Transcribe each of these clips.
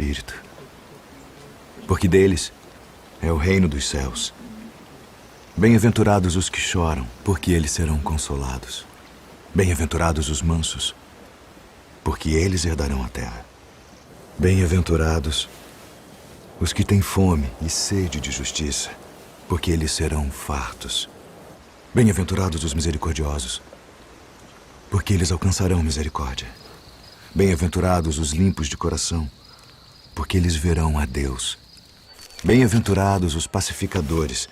espírito, porque deles é o reino dos céus. Bem-aventurados os que choram, porque eles serão consolados. Bem-aventurados os mansos, porque eles herdarão a terra. Bem-aventurados os que têm fome e sede de justiça, porque eles serão fartos. Bem-aventurados os misericordiosos, porque eles alcançarão misericórdia. Bem-aventurados os limpos de coração, porque eles verão a Deus. Bem-aventurados os pacificadores,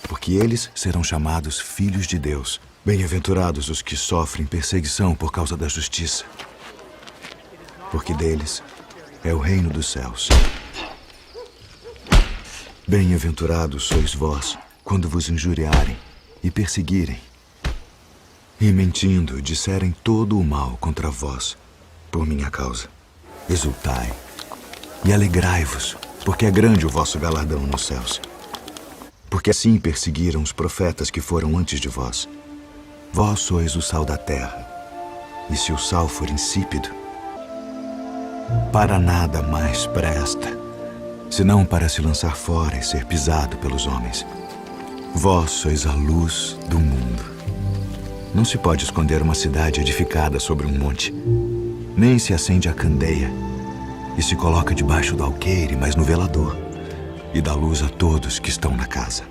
porque eles serão chamados filhos de Deus. Bem-aventurados os que sofrem perseguição por causa da justiça, porque deles é o reino dos céus. Bem-aventurados sois vós, quando vos injuriarem e perseguirem, e mentindo disserem todo o mal contra vós, por minha causa. Exultai e alegrai-vos, porque é grande o vosso galardão nos céus. Porque assim perseguiram os profetas que foram antes de vós. Vós sois o sal da terra, e se o sal for insípido, para nada mais presta, senão para se lançar fora e ser pisado pelos homens. Vós sois a luz do mundo. Não se pode esconder uma cidade edificada sobre um monte, nem se acende a candeia e se coloca debaixo do alqueire, mas no velador, e dá luz a todos que estão na casa.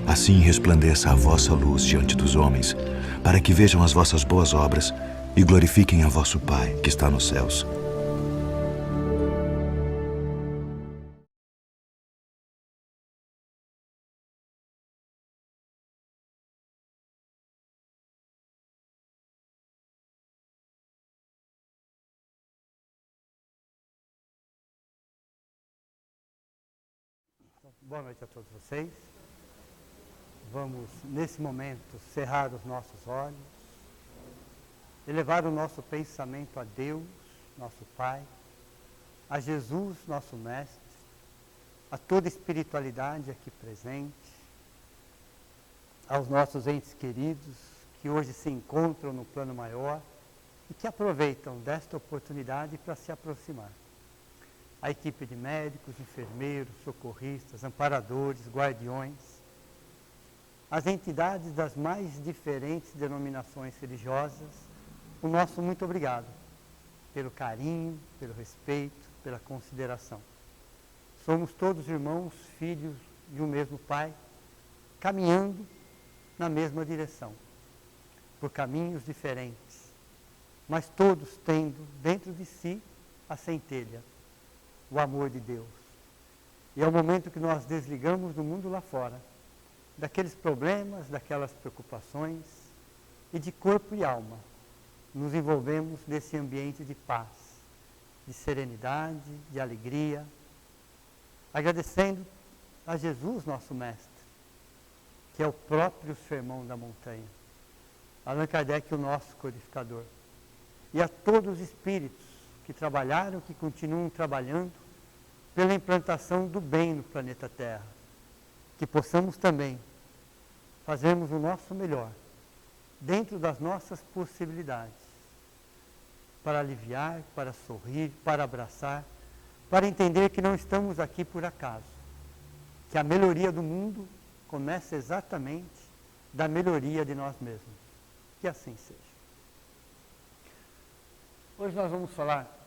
Assim resplandeça a vossa luz diante dos homens, para que vejam as vossas boas obras e glorifiquem a vosso Pai que está nos céus. Boa noite a todos vocês. Vamos, nesse momento, cerrar os nossos olhos, elevar o nosso pensamento a Deus, nosso Pai, a Jesus, nosso Mestre, a toda espiritualidade aqui presente, aos nossos entes queridos que hoje se encontram no plano maior e que aproveitam desta oportunidade para se aproximar. A equipe de médicos, enfermeiros, socorristas, amparadores, guardiões, as entidades das mais diferentes denominações religiosas, o nosso muito obrigado pelo carinho, pelo respeito, pela consideração. Somos todos irmãos, filhos de um mesmo Pai, caminhando na mesma direção, por caminhos diferentes, mas todos tendo dentro de si a centelha, o amor de Deus. E é o momento que nós desligamos do mundo lá fora, daqueles problemas, daquelas preocupações, e de corpo e alma nos envolvemos nesse ambiente de paz, de serenidade, de alegria, agradecendo a Jesus, nosso Mestre, que é o próprio Sermão da Montanha, Allan Kardec, o nosso codificador, e a todos os espíritos que trabalharam, que continuam trabalhando pela implantação do bem no planeta Terra, que possamos também fazermos o nosso melhor, dentro das nossas possibilidades, para aliviar, para sorrir, para abraçar, para entender que não estamos aqui por acaso, que a melhoria do mundo começa exatamente da melhoria de nós mesmos. Que assim seja. Hoje nós vamos falar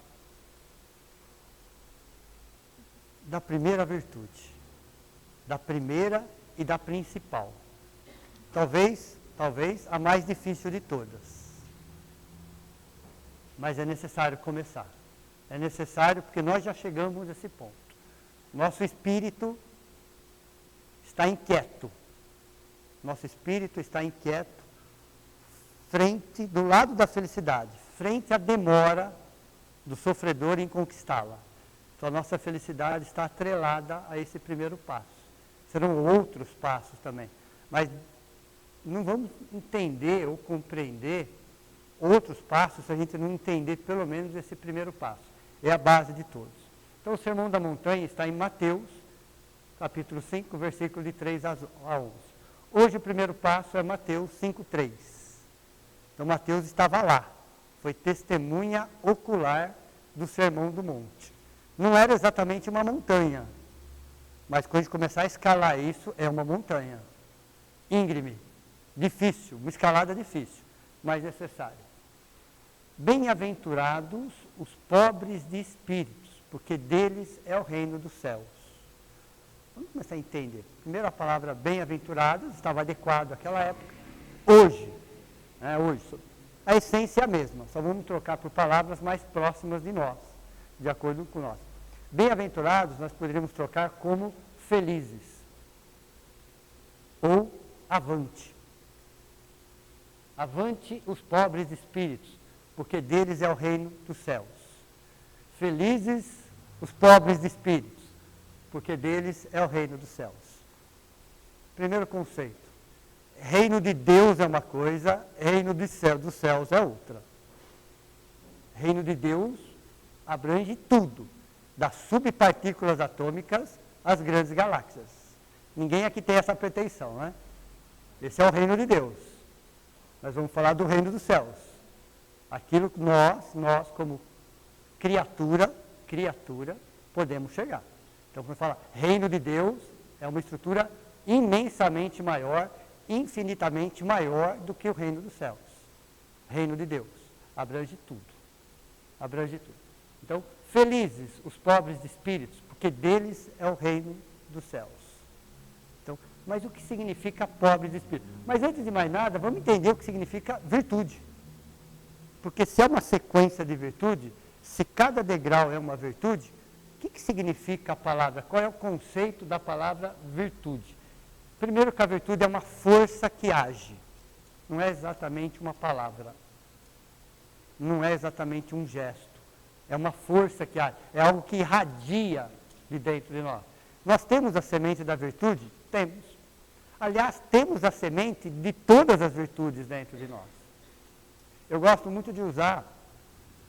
da primeira virtude, da primeira e da principal. Talvez a mais difícil de todas. Mas é necessário começar. É necessário porque nós já chegamos nesse ponto. Nosso espírito está inquieto. Nosso espírito está inquieto do lado da felicidade, frente à demora do sofredor em conquistá-la. Então a nossa felicidade está atrelada a esse primeiro passo. Serão outros passos também. Mas não vamos entender ou compreender outros passos se a gente não entender pelo menos esse primeiro passo. É a base de todos. Então o Sermão da Montanha está em Mateus, capítulo 5, versículo de 3 a 11. Hoje o primeiro passo é Mateus 5, 3. Então Mateus estava lá, foi testemunha ocular do Sermão do Monte. Não era exatamente uma montanha, mas quando a gente começar a escalar isso, é uma montanha. Íngreme, difícil, uma escalada difícil, mas necessária. Bem-aventurados os pobres de espíritos, porque deles é o reino dos céus. Vamos começar a entender. Primeiro a palavra bem-aventurados estava adequado àquela época. Hoje, a essência é a mesma, só vamos trocar por palavras mais próximas de nós, de acordo com nós. Bem-aventurados nós poderíamos trocar como felizes, ou avante. Avante os pobres de espíritos, porque deles é o reino dos céus. Felizes os pobres de espíritos, porque deles é o reino dos céus. Primeiro conceito. Reino de Deus é uma coisa, reino dos céus é outra. Reino de Deus abrange tudo, das subpartículas atômicas às grandes galáxias. Ninguém aqui tem essa pretensão, né? Esse é o reino de Deus. Nós vamos falar do reino dos céus. Aquilo que nós como criatura, podemos chegar. Então, quando fala reino de Deus, é uma estrutura imensamente maior, infinitamente maior do que o reino dos céus. Reino de Deus, abrange tudo. Abrange tudo. Então, felizes os pobres de espíritos, porque deles é o reino dos céus. Então, mas o que significa pobre de espírito? Mas antes de mais nada, vamos entender o que significa virtude. Porque se é uma sequência de virtude, se cada degrau é uma virtude, o que significa a palavra? Qual é o conceito da palavra virtude? Primeiro que a virtude é uma força que age. Não é exatamente uma palavra. Não é exatamente um gesto. É uma força que age. É algo que irradia de dentro de nós. Nós temos a semente da virtude? Temos. Aliás, temos a semente de todas as virtudes dentro de nós. Eu gosto muito de usar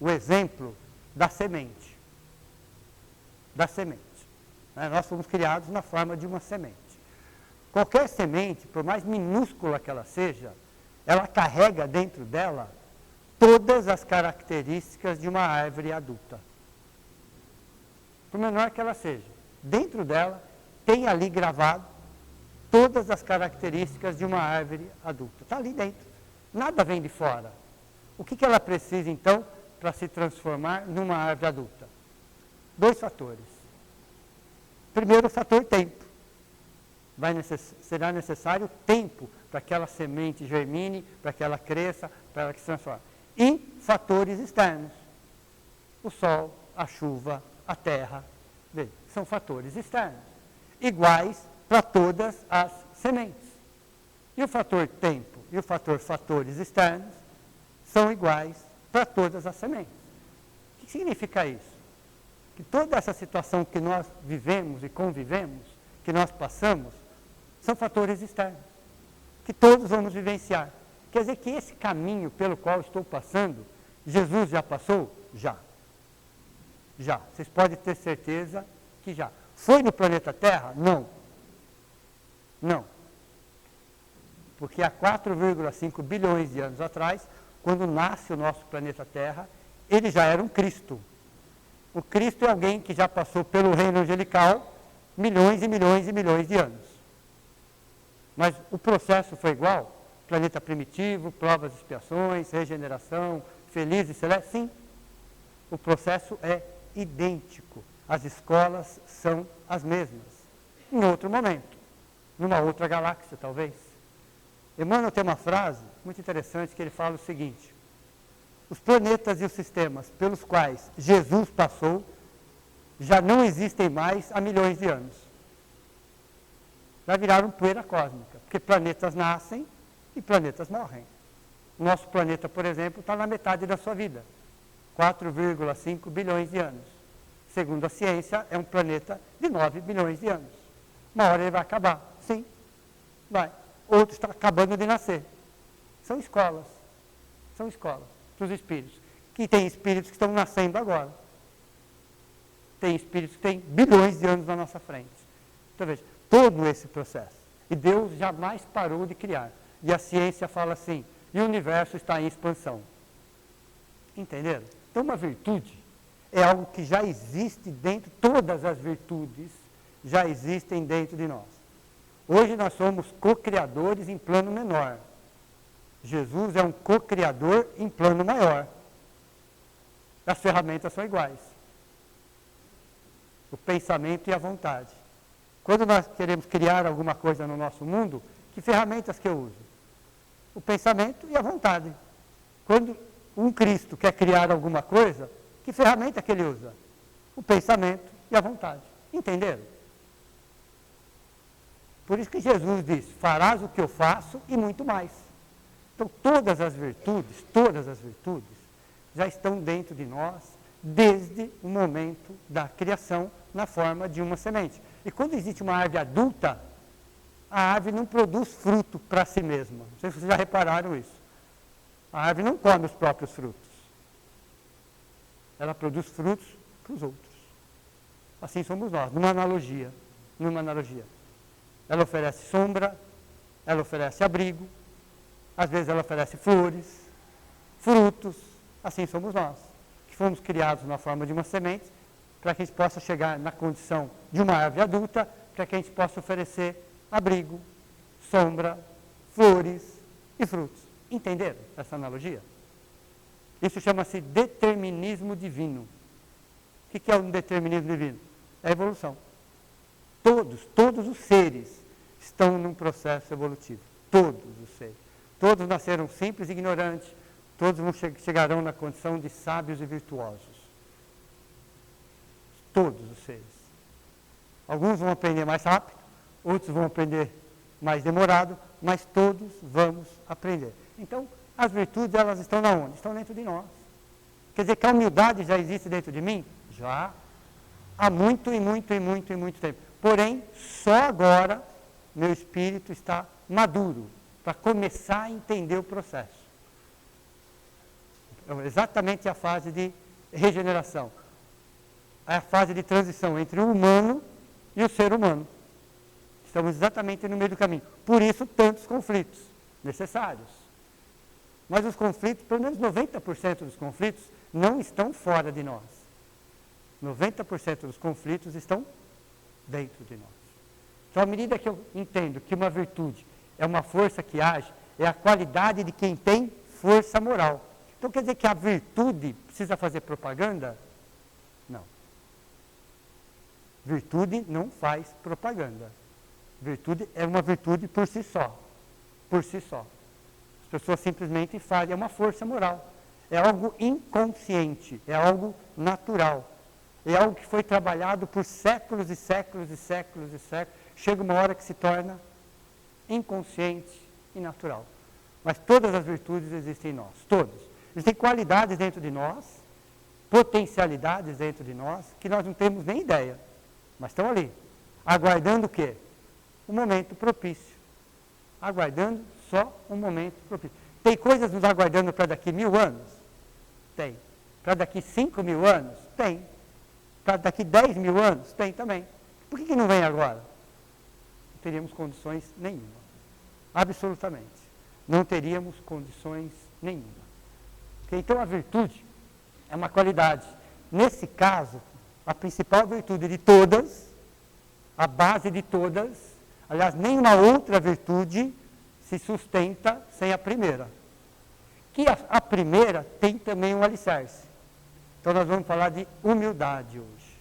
o exemplo da semente. Da semente. Nós fomos criados na forma de uma semente. Qualquer semente, por mais minúscula que ela seja, ela carrega dentro dela todas as características de uma árvore adulta. Por menor que ela seja, dentro dela tem ali gravado todas as características de uma árvore adulta. Está ali dentro. Nada vem de fora. O que ela precisa, então, para se transformar numa árvore adulta? 2 fatores. Primeiro, o fator tempo. Será necessário tempo para que aquela semente germine, para que ela cresça, para ela que se transforme. E fatores externos. O sol, a chuva, a terra. São fatores externos. Iguais para todas as sementes. E o fator tempo e o fator fatores externos são iguais para todas as sementes. O que significa isso? Que toda essa situação que nós vivemos e convivemos, que nós passamos, são fatores externos, que todos vamos vivenciar. Quer dizer que esse caminho pelo qual estou passando, Jesus já passou? Já. Já. Vocês podem ter certeza que já. Foi no planeta Terra? Não. Não. Porque há 4,5 bilhões de anos atrás, quando nasce o nosso planeta Terra, ele já era um Cristo. O Cristo é alguém que já passou pelo reino angelical milhões e milhões e milhões de anos. Mas o processo foi igual? Planeta primitivo, provas e expiações, regeneração, feliz e celeste? Sim. O processo é idêntico. As escolas são as mesmas. Em outro momento, numa outra galáxia, talvez. Emmanuel tem uma frase muito interessante que ele fala o seguinte: os planetas e os sistemas pelos quais Jesus passou já não existem mais há milhões de anos. Já viraram poeira cósmica, porque planetas nascem e planetas morrem. O nosso planeta, por exemplo, está na metade da sua vida, 4,5 bilhões de anos. Segundo a ciência, é um planeta de 9 bilhões de anos. Uma hora ele vai acabar, sim, vai. Outro está acabando de nascer. São escolas para os espíritos, que tem espíritos que estão nascendo agora. Tem espíritos que têm bilhões de anos na nossa frente. Então veja, todo esse processo. E Deus jamais parou de criar. E a ciência fala assim, e o universo está em expansão. Entenderam? Então, uma virtude é algo que já existe dentro, todas as virtudes já existem dentro de nós. Hoje nós somos co-criadores em plano menor. Jesus é um co-criador em plano maior. As ferramentas são iguais. O pensamento e a vontade. Quando nós queremos criar alguma coisa no nosso mundo, que ferramentas que eu uso? O pensamento e a vontade. Quando um Cristo quer criar alguma coisa, que ferramenta que ele usa? O pensamento e a vontade. Entenderam? Por isso que Jesus diz, farás o que eu faço e muito mais. Então todas as virtudes já estão dentro de nós desde o momento da criação na forma de uma semente. E quando existe uma árvore adulta, a árvore não produz fruto para si mesma. Não sei se vocês já repararam isso. A árvore não come os próprios frutos. Ela produz frutos para os outros. Assim somos nós, numa analogia. Ela oferece sombra, ela oferece abrigo, às vezes ela oferece flores, frutos. Assim somos nós, que fomos criados na forma de uma semente, para que a gente possa chegar na condição de uma árvore adulta, para que a gente possa oferecer abrigo, sombra, flores e frutos. Entenderam essa analogia? Isso chama-se determinismo divino. O que é um determinismo divino? É a evolução. Todos os seres estão num processo evolutivo. Todos os seres. Todos nasceram simples e ignorantes. Todos chegarão na condição de sábios e virtuosos. Todos os seres. Alguns vão aprender mais rápido, outros vão aprender mais demorado, mas todos vamos aprender. Então, as virtudes, elas estão na onde? Estão dentro de nós. Quer dizer que a humildade já existe dentro de mim? Já. Há muito tempo. Porém, só agora, meu espírito está maduro para começar a entender o processo. É exatamente a fase de regeneração. É a fase de transição entre o humano e o ser humano. Estamos exatamente no meio do caminho. Por isso, tantos conflitos necessários. Mas os conflitos, pelo menos 90% dos conflitos, não estão fora de nós. 90% dos conflitos estão dentro de nós. Então, à medida que eu entendo que uma virtude é uma força que age, é a qualidade de quem tem força moral. Então, quer dizer que a virtude precisa fazer propaganda? Não. Virtude não faz propaganda. Virtude é uma virtude por si só. Por si só. As pessoas simplesmente fazem, é uma força moral. É algo inconsciente, é algo natural. É algo que foi trabalhado por séculos e séculos e séculos e séculos. Chega uma hora que se torna inconsciente e natural. Mas todas as virtudes existem em nós, todas. Existem qualidades dentro de nós, potencialidades dentro de nós, que nós não temos nem ideia, mas estão ali, aguardando o quê? O momento propício. Aguardando só um momento propício. Tem coisas nos aguardando para daqui 1000 anos? Tem. Para daqui 5.000 anos? Tem. Para daqui 10.000 anos? Tem também. Por que não vem agora? Não teríamos condições nenhuma. Absolutamente. Não teríamos condições nenhuma. Então a virtude é uma qualidade. Nesse caso, a principal virtude de todas, a base de todas, aliás, nenhuma outra virtude se sustenta sem a primeira. Que a primeira tem também um alicerce. Então nós vamos falar de humildade hoje.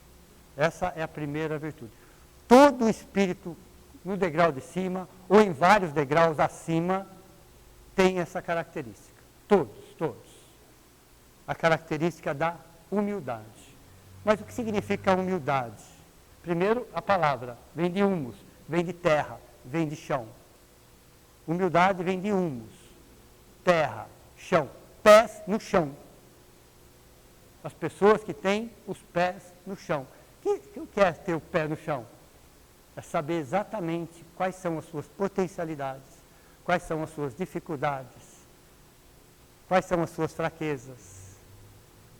Essa é a primeira virtude. Todo espírito no degrau de cima, ou em vários degraus acima, tem essa característica. Todos. A característica da humildade. Mas o que significa humildade? Primeiro, a palavra vem de humus, vem de terra, vem de chão. Humildade vem de humus, terra, chão, pés no chão. As pessoas que têm os pés no chão. O que é ter o pé no chão? É saber exatamente quais são as suas potencialidades, quais são as suas dificuldades, quais são as suas fraquezas.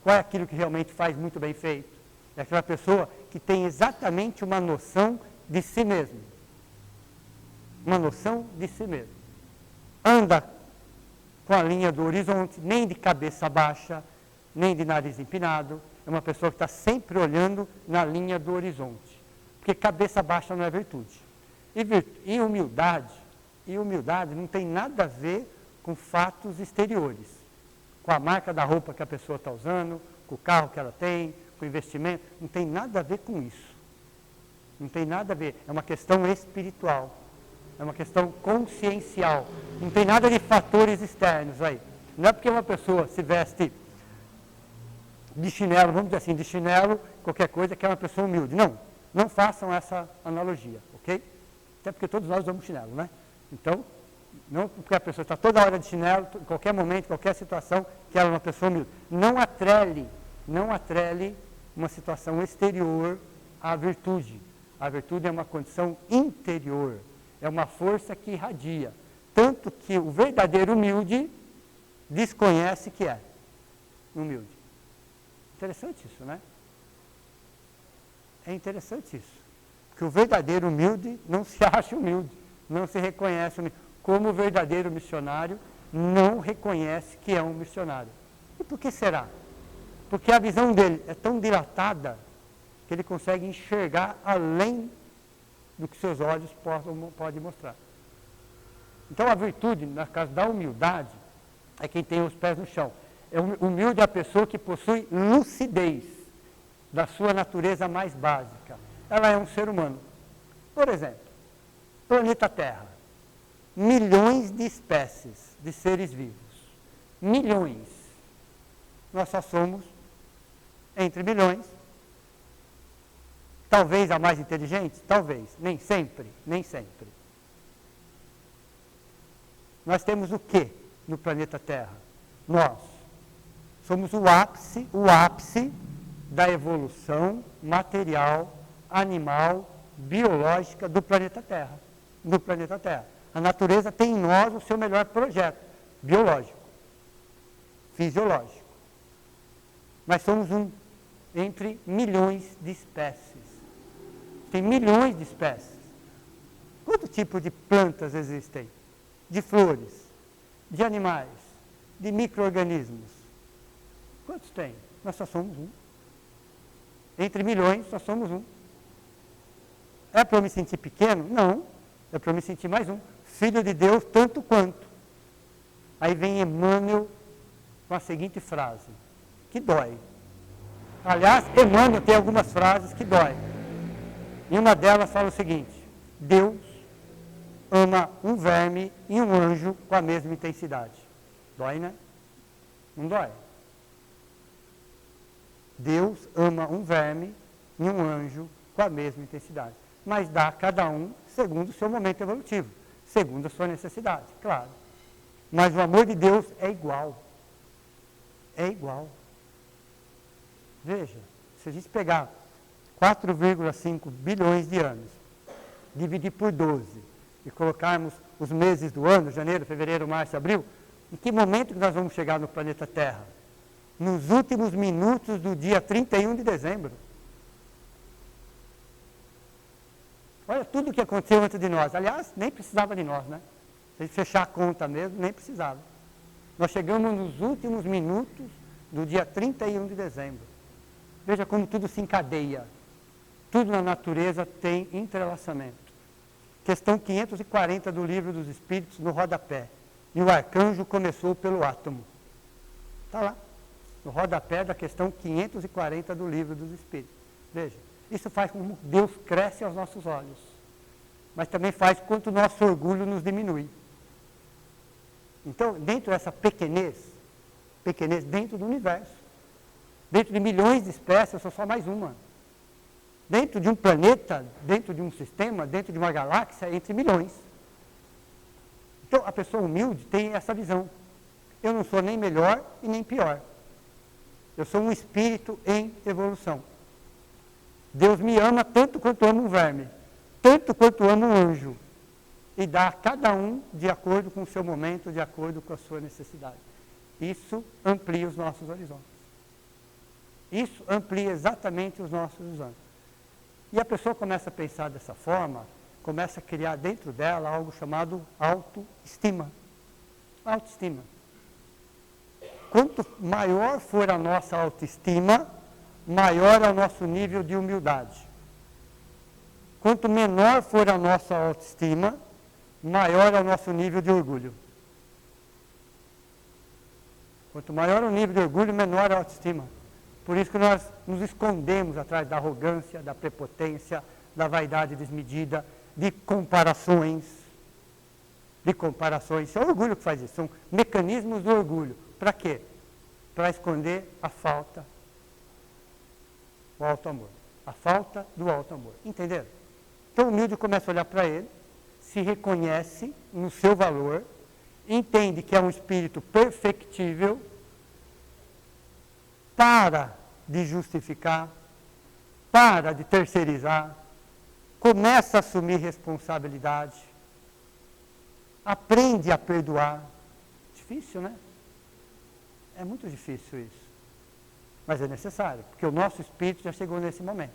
Qual é aquilo que realmente faz muito bem feito? É aquela pessoa que tem exatamente uma noção de si mesmo. Uma noção de si mesmo. Anda com a linha do horizonte, nem de cabeça baixa, nem de nariz empinado, é uma pessoa que está sempre olhando na linha do horizonte. Porque cabeça baixa não é virtude. E humildade não tem nada a ver com fatos exteriores, com a marca da roupa que a pessoa está usando, com o carro que ela tem, com o investimento, não tem nada a ver com isso. Não tem nada a ver, é uma questão espiritual, é uma questão consciencial, não tem nada de fatores externos aí. Não é porque uma pessoa se veste de chinelo, vamos dizer assim, de chinelo, qualquer coisa, que é uma pessoa humilde. Não, não façam essa analogia, ok? Até porque todos nós usamos chinelo, né? Então, não porque a pessoa está toda hora de chinelo, em qualquer momento, em qualquer situação, que ela é uma pessoa humilde. Não atrele uma situação exterior à virtude. A virtude é uma condição interior, é uma força que irradia. Tanto que o verdadeiro humilde desconhece que é humilde. Interessante isso, né? É interessante isso. Porque o verdadeiro humilde não se acha humilde, não se reconhece humilde. Como o verdadeiro missionário não reconhece que é um missionário. E por que será? Porque a visão dele é tão dilatada que ele consegue enxergar além do que seus olhos podem mostrar. Então a virtude, no caso da humildade, é quem tem os pés no chão. Humilde é a pessoa que possui lucidez da sua natureza mais básica. Ela é um ser humano. Por exemplo, planeta Terra. Milhões de espécies de seres vivos. Milhões. Nós só somos, entre milhões, talvez a mais inteligente, talvez, nem sempre. Nós temos o quê no planeta Terra? Nós somos o ápice da evolução material, animal, biológica do planeta Terra. No planeta Terra. A natureza tem em nós o seu melhor projeto, biológico, fisiológico. Mas somos um entre milhões de espécies. Tem milhões de espécies. Quanto tipo de plantas existem? De flores, de animais, de micro-organismos. Quantos tem? Nós só somos um. Entre milhões, só somos um. É para eu me sentir pequeno? Não. É para eu me sentir mais um. Filho de Deus, tanto quanto. Aí vem Emmanuel com a seguinte frase, que dói. Aliás, Emmanuel tem algumas frases que dói. E uma delas fala o seguinte: Deus ama um verme e um anjo com a mesma intensidade. Dói, né? Não dói. Deus ama um verme e um anjo com a mesma intensidade. Mas dá a cada um segundo o seu momento evolutivo, segundo a sua necessidade, claro. Mas o amor de Deus é igual. É igual. Veja, se a gente pegar 4,5 bilhões de anos, dividir por 12 e colocarmos os meses do ano, janeiro, fevereiro, março, abril, em que momento que nós vamos chegar no planeta Terra? Nos últimos minutos do dia 31 de dezembro. Olha tudo o que aconteceu antes de nós. Aliás, nem precisava de nós, né? Se a gente fechar a conta mesmo, nem precisava. Nós chegamos nos últimos minutos do dia 31 de dezembro. Veja como tudo se encadeia. Tudo na natureza tem entrelaçamento. Questão 540 do Livro dos Espíritos, no rodapé. E o arcanjo começou pelo átomo. Está lá, no rodapé da questão 540 do Livro dos Espíritos. Veja, isso faz com que Deus cresce aos nossos olhos. Mas também faz quanto o nosso orgulho nos diminui. Então, dentro dessa pequenez dentro do universo, dentro de milhões de espécies, eu sou só mais uma. Dentro de um planeta, dentro de um sistema, dentro de uma galáxia, entre milhões. Então, a pessoa humilde tem essa visão. Eu não sou nem melhor e nem pior. Eu sou um espírito em evolução. Deus me ama tanto quanto ama um verme, tanto quanto ama um anjo. E dá a cada um de acordo com o seu momento, de acordo com a sua necessidade. Isso amplia os nossos horizontes. Isso amplia exatamente os nossos horizontes. E a pessoa começa a pensar dessa forma, começa a criar dentro dela algo chamado autoestima. Autoestima. quanto maior for a nossa autoestima, maior é o nosso nível de humildade. Quanto menor for a nossa autoestima, maior é o nosso nível de orgulho. Quanto maior o nível de orgulho, menor a autoestima. Por isso que nós nos escondemos atrás da arrogância, da prepotência, da vaidade desmedida, de comparações. Isso é o orgulho que faz isso, são mecanismos do orgulho. Para quê? Para esconder a falta, o alto amor. A falta do alto amor. Entenderam? Então o humilde começa a olhar para ele, se reconhece no seu valor, entende que é um espírito perfectível, para de justificar, para de terceirizar, começa a assumir responsabilidade, aprende a perdoar. Difícil, né? É muito difícil isso. Mas é necessário, porque o nosso espírito já chegou nesse momento.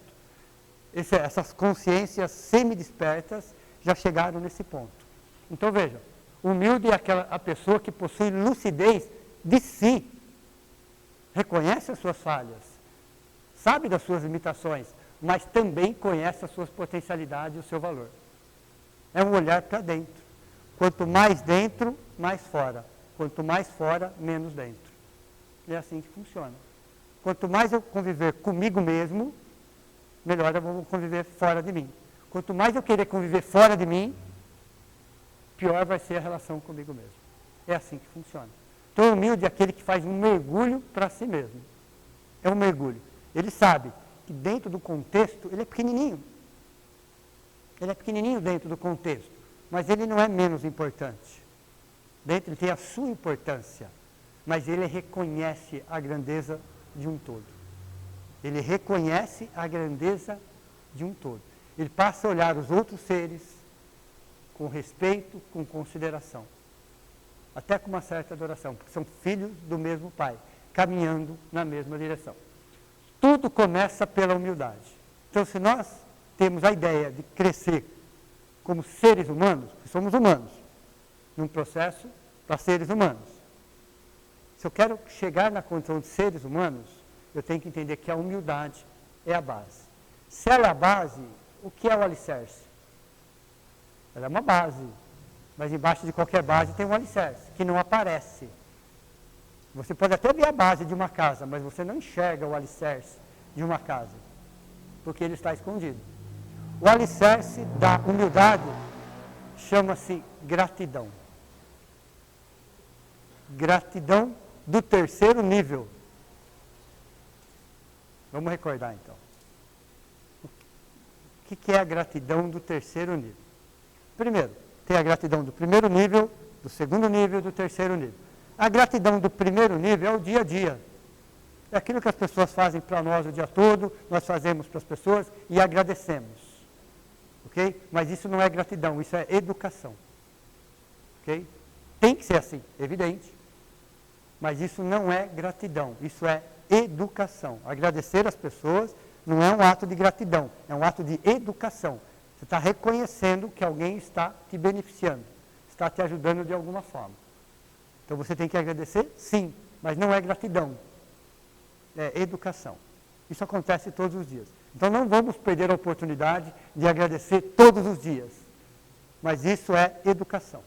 Essas consciências semi-despertas já chegaram nesse ponto. Então veja, humilde é a pessoa que possui lucidez de si, reconhece as suas falhas, sabe das suas limitações, mas também conhece as suas potencialidades e o seu valor. É um olhar para dentro. Quanto mais dentro, mais fora. Quanto mais fora, menos dentro. E é assim que funciona. Quanto mais eu conviver comigo mesmo, melhor eu vou conviver fora de mim. Quanto mais eu querer conviver fora de mim, pior vai ser a relação comigo mesmo. É assim que funciona. Então, o humilde é aquele que faz um mergulho para si mesmo. É um mergulho. Ele sabe que dentro do contexto, ele é pequenininho. Ele é pequenininho dentro do contexto, mas ele não é menos importante. Dentro ele tem a sua importância, mas ele reconhece a grandeza de um todo. Ele reconhece a grandeza de um todo. Ele passa a olhar os outros seres com respeito, com consideração. Até com uma certa adoração, porque são filhos do mesmo Pai, caminhando na mesma direção. Tudo começa pela humildade. Então, se nós temos a ideia de crescer como seres humanos, porque somos humanos, num processo para seres humanos. Se eu quero chegar na condição de seres humanos, eu tenho que entender que a humildade é a base. Se ela é a base, o que é o alicerce? Ela é uma base, mas embaixo de qualquer base tem um alicerce, que não aparece. Você pode até ver a base de uma casa, mas você não enxerga o alicerce de uma casa, porque ele está escondido. O alicerce da humildade chama-se gratidão. Gratidão do terceiro nível. Vamos recordar então. O que é a gratidão do terceiro nível? Primeiro, tem a gratidão do primeiro nível, do segundo nível e do terceiro nível. A gratidão do primeiro nível é o dia a dia. É aquilo que as pessoas fazem para nós o dia todo, nós fazemos para as pessoas e agradecemos. Ok? Mas isso não é gratidão, isso é educação. Ok? Tem que ser assim, evidente. Mas isso não é gratidão, isso é educação. Agradecer as pessoas não é um ato de gratidão, é um ato de educação. Você está reconhecendo que alguém está te beneficiando, está te ajudando de alguma forma. Então você tem que agradecer, sim, mas não é gratidão, é educação. Isso acontece todos os dias. Então não vamos perder a oportunidade de agradecer todos os dias, mas isso é educação.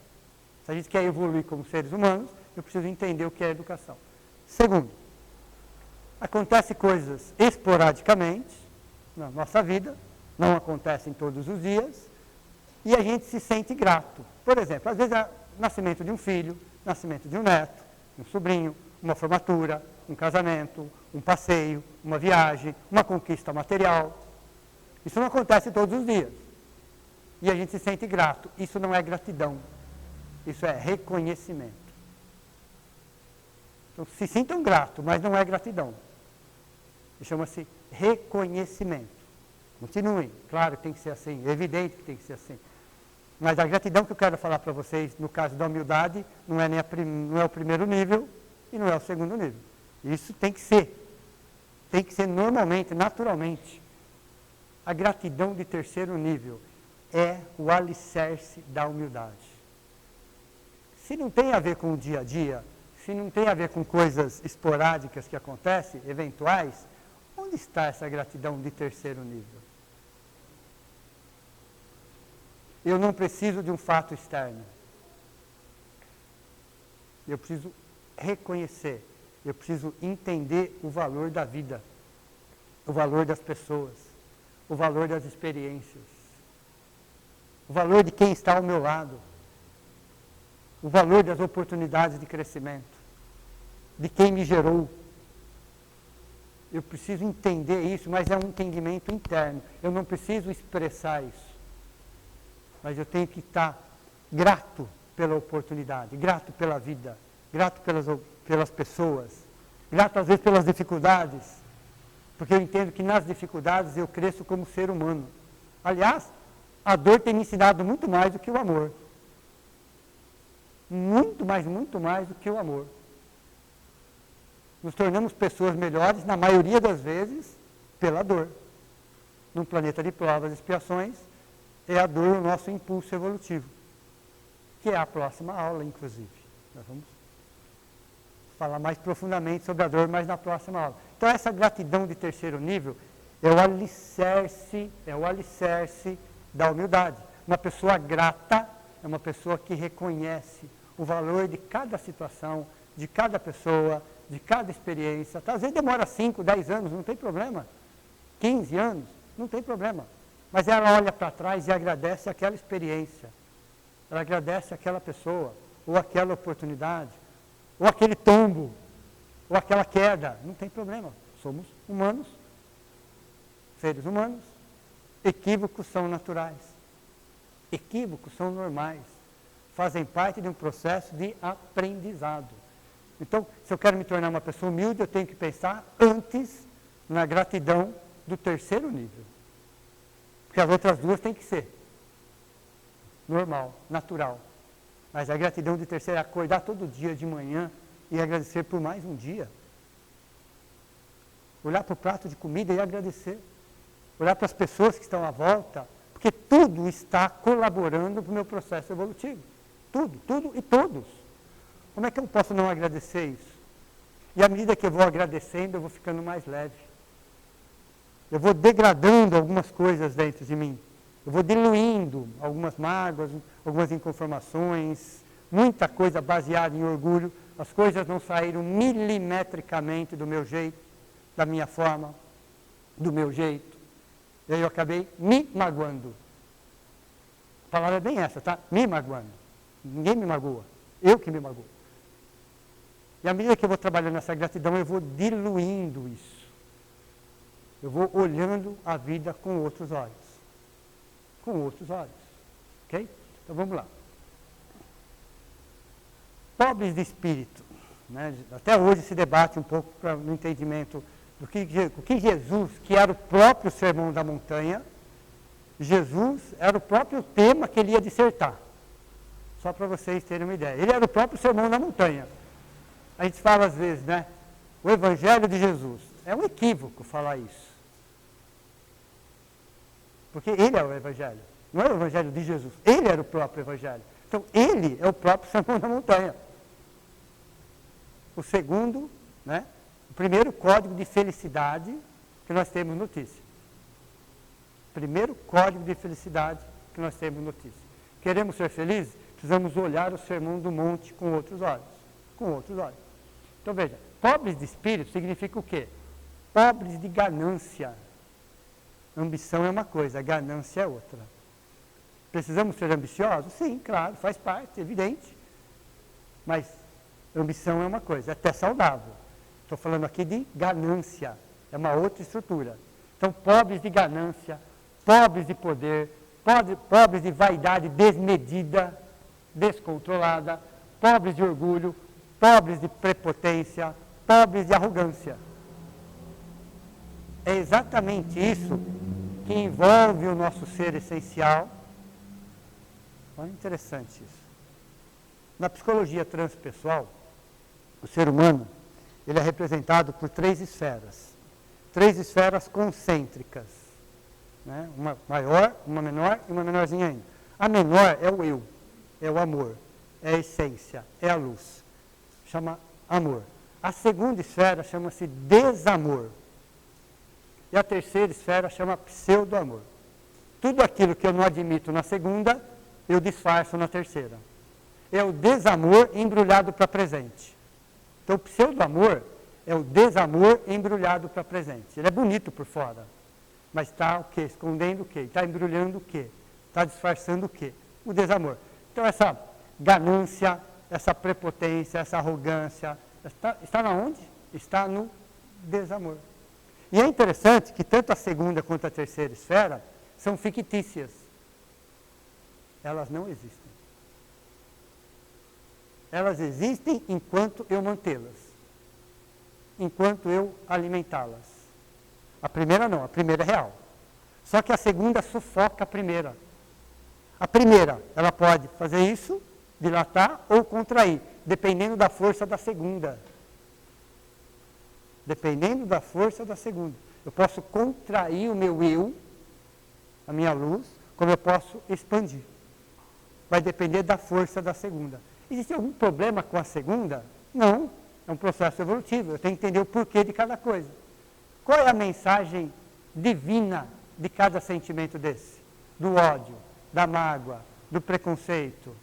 Se a gente quer evoluir como seres humanos, eu preciso entender o que é educação. Segundo, acontecem coisas esporadicamente na nossa vida, não acontecem todos os dias, e a gente se sente grato. Por exemplo, às vezes é nascimento de um filho, nascimento de um neto, um sobrinho, uma formatura, um casamento, um passeio, uma viagem, uma conquista material. Isso não acontece todos os dias. E a gente se sente grato. Isso não é gratidão. Isso é reconhecimento. Então, se sintam gratos, mas não é gratidão. Chama-se reconhecimento. Continuem. Claro que tem que ser assim. É evidente que tem que ser assim. Mas a gratidão que eu quero falar para vocês, no caso da humildade, não é o primeiro nível e não é o segundo nível. Isso tem que ser. Tem que ser normalmente, naturalmente. A gratidão de terceiro nível é o alicerce da humildade. Se não tem a ver com o dia a dia, se não tem a ver com coisas esporádicas que acontecem, eventuais, onde está essa gratidão de terceiro nível? Eu não preciso de um fato externo. Eu preciso reconhecer, eu preciso entender o valor da vida, o valor das pessoas, o valor das experiências, o valor de quem está ao meu lado, o valor das oportunidades de crescimento, de quem me gerou. Eu preciso entender isso, mas é um entendimento interno. Eu não preciso expressar isso. Mas eu tenho que estar grato pela oportunidade, grato pela vida, grato pelas pessoas, grato às vezes pelas dificuldades, porque eu entendo que nas dificuldades eu cresço como ser humano. Aliás, a dor tem me ensinado muito mais do que o amor. Muito mais do que o amor. Nos tornamos pessoas melhores, na maioria das vezes, pela dor. Num planeta de provas e expiações, é a dor o nosso impulso evolutivo, que é a próxima aula, inclusive. Nós vamos falar mais profundamente sobre a dor, mas na próxima aula. Então, essa gratidão de terceiro nível é o alicerce da humildade. Uma pessoa grata é uma pessoa que reconhece o valor de cada situação, de cada pessoa, de cada experiência. Às vezes demora 5, 10 anos, não tem problema. 15 anos, não tem problema. Mas ela olha para trás e agradece aquela experiência. Ela agradece aquela pessoa, ou aquela oportunidade, ou aquele tombo, ou aquela queda. Não tem problema. Somos humanos, seres humanos. Equívocos são naturais. Equívocos são normais. Fazem parte de um processo de aprendizado. Então, se eu quero me tornar uma pessoa humilde, eu tenho que pensar antes na gratidão do terceiro nível. Porque as outras duas têm que ser normal, natural. Mas a gratidão de terceiro é acordar todo dia de manhã e agradecer por mais um dia. Olhar para o prato de comida e agradecer. Olhar para as pessoas que estão à volta, porque tudo está colaborando para o meu processo evolutivo. Tudo e todos. Como é que eu posso não agradecer isso? E à medida que eu vou agradecendo, eu vou ficando mais leve. Eu vou degradando algumas coisas dentro de mim. Eu vou diluindo algumas mágoas, algumas inconformações, muita coisa baseada em orgulho. As coisas não saíram milimetricamente do meu jeito, da minha forma, do meu jeito. E aí eu acabei me magoando. A palavra é bem essa, tá? Me magoando. Ninguém me magoa. Eu que me magoo. E à medida que eu vou trabalhando nessa gratidão, eu vou diluindo isso. Eu vou olhando a vida com outros olhos. Com outros olhos. Ok? Então vamos lá. Pobres de espírito. Né? Até hoje se debate um pouco no entendimento do que Jesus, que era o próprio Sermão da Montanha, Jesus era o próprio tema que ele ia dissertar. Só para vocês terem uma ideia. Ele era o próprio Sermão da Montanha. A gente fala às vezes, né? O Evangelho de Jesus. É um equívoco falar isso. Porque ele é o Evangelho. Não é o Evangelho de Jesus. Ele era o próprio Evangelho. Então, ele é o próprio Sermão da Montanha. O segundo, né? O primeiro código de felicidade que nós temos notícia. Primeiro código de felicidade que nós temos notícia. Queremos ser felizes? Precisamos olhar o Sermão do Monte com outros olhos. Com outros olhos. Então veja, pobres de espírito significa o quê? Pobres de ganância. Ambição é uma coisa, ganância é outra. Precisamos ser ambiciosos? Sim, claro, faz parte, evidente. Mas ambição é uma coisa, é até saudável. Estou falando aqui de ganância, é uma outra estrutura. Então, pobres de ganância, pobres de poder, pobres de vaidade desmedida, descontrolada, pobres de orgulho, pobres de prepotência, pobres de arrogância. É exatamente isso que envolve o nosso ser essencial. Olha, interessante isso. Na psicologia transpessoal, o ser humano, ele é representado por 3 esferas. 3 esferas concêntricas. Né? Uma maior, uma menor e uma menorzinha ainda. A menor é o eu, é o amor, é a essência, é a luz. Chama amor. A segunda esfera chama-se desamor. E a terceira esfera chama pseudo-amor. Tudo aquilo que eu não admito na segunda, eu disfarço na terceira. É o desamor embrulhado para presente. Então, o pseudo-amor é o desamor embrulhado para presente. Ele é bonito por fora, mas está o quê? Escondendo o quê? Está embrulhando o quê? Está disfarçando o quê? O desamor. Então, essa ganância, essa prepotência, essa arrogância, está na onde? Está no desamor. E é interessante que tanto a segunda quanto a terceira esfera são fictícias. Elas não existem. Elas existem enquanto eu mantê-las. Enquanto eu alimentá-las. A primeira não, a primeira é real. Só que a segunda sufoca a primeira. A primeira, ela pode fazer isso, dilatar ou contrair, dependendo da força da segunda. Dependendo da força da segunda. Eu posso contrair o meu eu, a minha luz, como eu posso expandir. Vai depender da força da segunda. Existe algum problema com a segunda? Não. É um processo evolutivo. Eu tenho que entender o porquê de cada coisa. Qual é a mensagem divina de cada sentimento desse? Do ódio, da mágoa, do preconceito,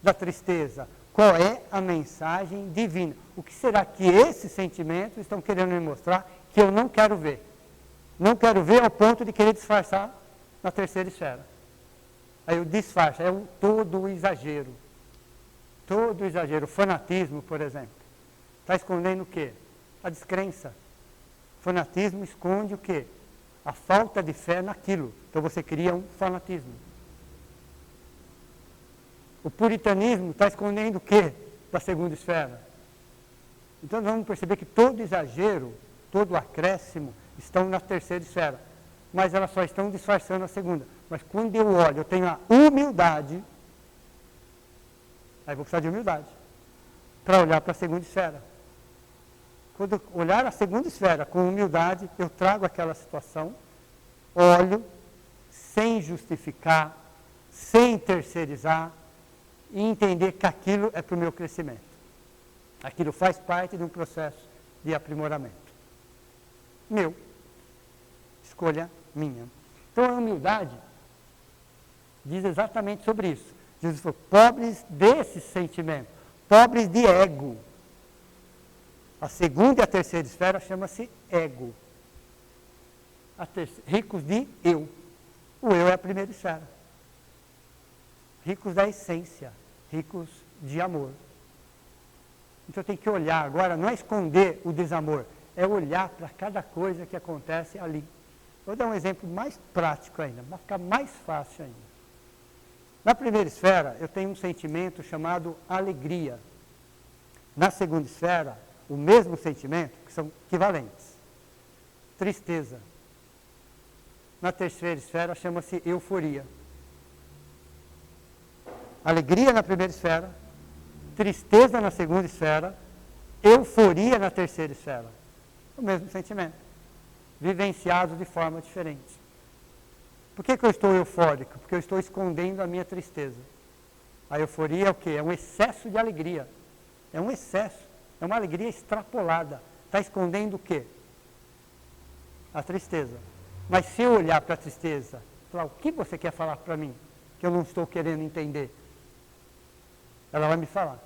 da tristeza. Qual é a mensagem divina? O que será que esses sentimentos estão querendo me mostrar que eu não quero ver? Não quero ver ao ponto de querer disfarçar na terceira esfera. Aí o disfarce é todo o exagero. Todo o exagero. O fanatismo, por exemplo, está escondendo o quê? A descrença. O fanatismo esconde o quê? A falta de fé naquilo. Então você cria um fanatismo. O puritanismo está escondendo o quê da segunda esfera? Então nós vamos perceber que todo exagero, todo acréscimo estão na terceira esfera. Mas elas só estão disfarçando a segunda. Mas quando eu olho, eu tenho a humildade, aí vou precisar de humildade, para olhar para a segunda esfera. Quando eu olhar a segunda esfera com humildade, eu trago aquela situação, olho, sem justificar, sem terceirizar, e entender que aquilo é para o meu crescimento. Aquilo faz parte de um processo de aprimoramento. Meu. Escolha minha. Então a humildade diz exatamente sobre isso. Jesus falou, pobres desse sentimento, pobres de ego. A segunda e a terceira esfera chama-se ego. Ricos de eu. O eu é a primeira esfera. Ricos da essência, ricos de amor. Então eu tenho que olhar agora, não é esconder o desamor, é olhar para cada coisa que acontece ali. Vou dar um exemplo mais prático ainda, vai ficar mais fácil ainda. Na primeira esfera, eu tenho um sentimento chamado alegria. Na segunda esfera, o mesmo sentimento, que são equivalentes. Tristeza. Na terceira esfera, chama-se euforia. Alegria na primeira esfera, tristeza na segunda esfera, euforia na terceira esfera. O mesmo sentimento, vivenciado de forma diferente. Por que eu estou eufórico? Porque eu estou escondendo a minha tristeza. A euforia é o quê? É um excesso de alegria. É um excesso, é uma alegria extrapolada. Está escondendo o quê? A tristeza. Mas se eu olhar para a tristeza, falar, o que você quer falar para mim? Que eu não estou querendo entender. Ela vai me falar.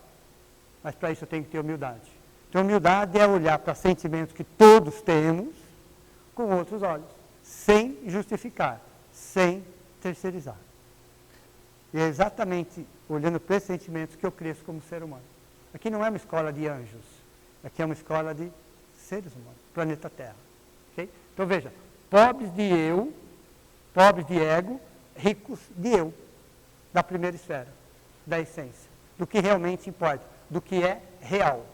Mas para isso eu tenho que ter humildade. Então, humildade é olhar para sentimentos que todos temos com outros olhos, sem justificar, sem terceirizar. E é exatamente olhando para esses sentimentos que eu cresço como ser humano. Aqui não é uma escola de anjos, aqui é uma escola de seres humanos, planeta Terra. Okay? Então veja, pobres de eu, pobres de ego, ricos de eu, da primeira esfera, da essência, do que realmente importa, do que é real.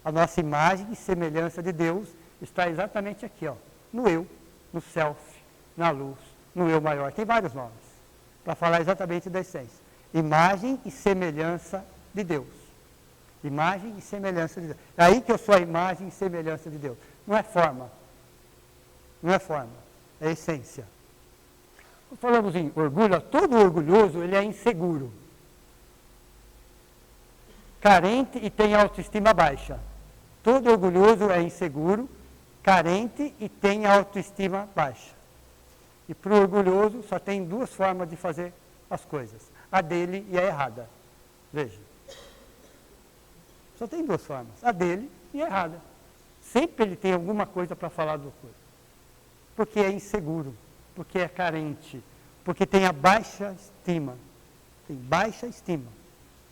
A nossa imagem e semelhança de Deus está exatamente aqui, ó, no eu, no self, na luz, no eu maior. Tem vários nomes para falar exatamente da essência. Imagem e semelhança de Deus. Imagem e semelhança de Deus. É aí que eu sou a imagem e semelhança de Deus. Não é forma. Não é forma. É essência. Falamos em orgulho. Todo orgulhoso, ele é inseguro. carente e tem autoestima baixa. Todo orgulhoso é inseguro, carente e tem autoestima baixa. E para o orgulhoso só tem duas formas de fazer as coisas. A dele e a errada. Veja. Só tem duas formas. A dele e a errada. Sempre ele tem alguma coisa para falar do coisa. Porque é inseguro, porque é carente, porque tem a baixa estima. Tem baixa estima.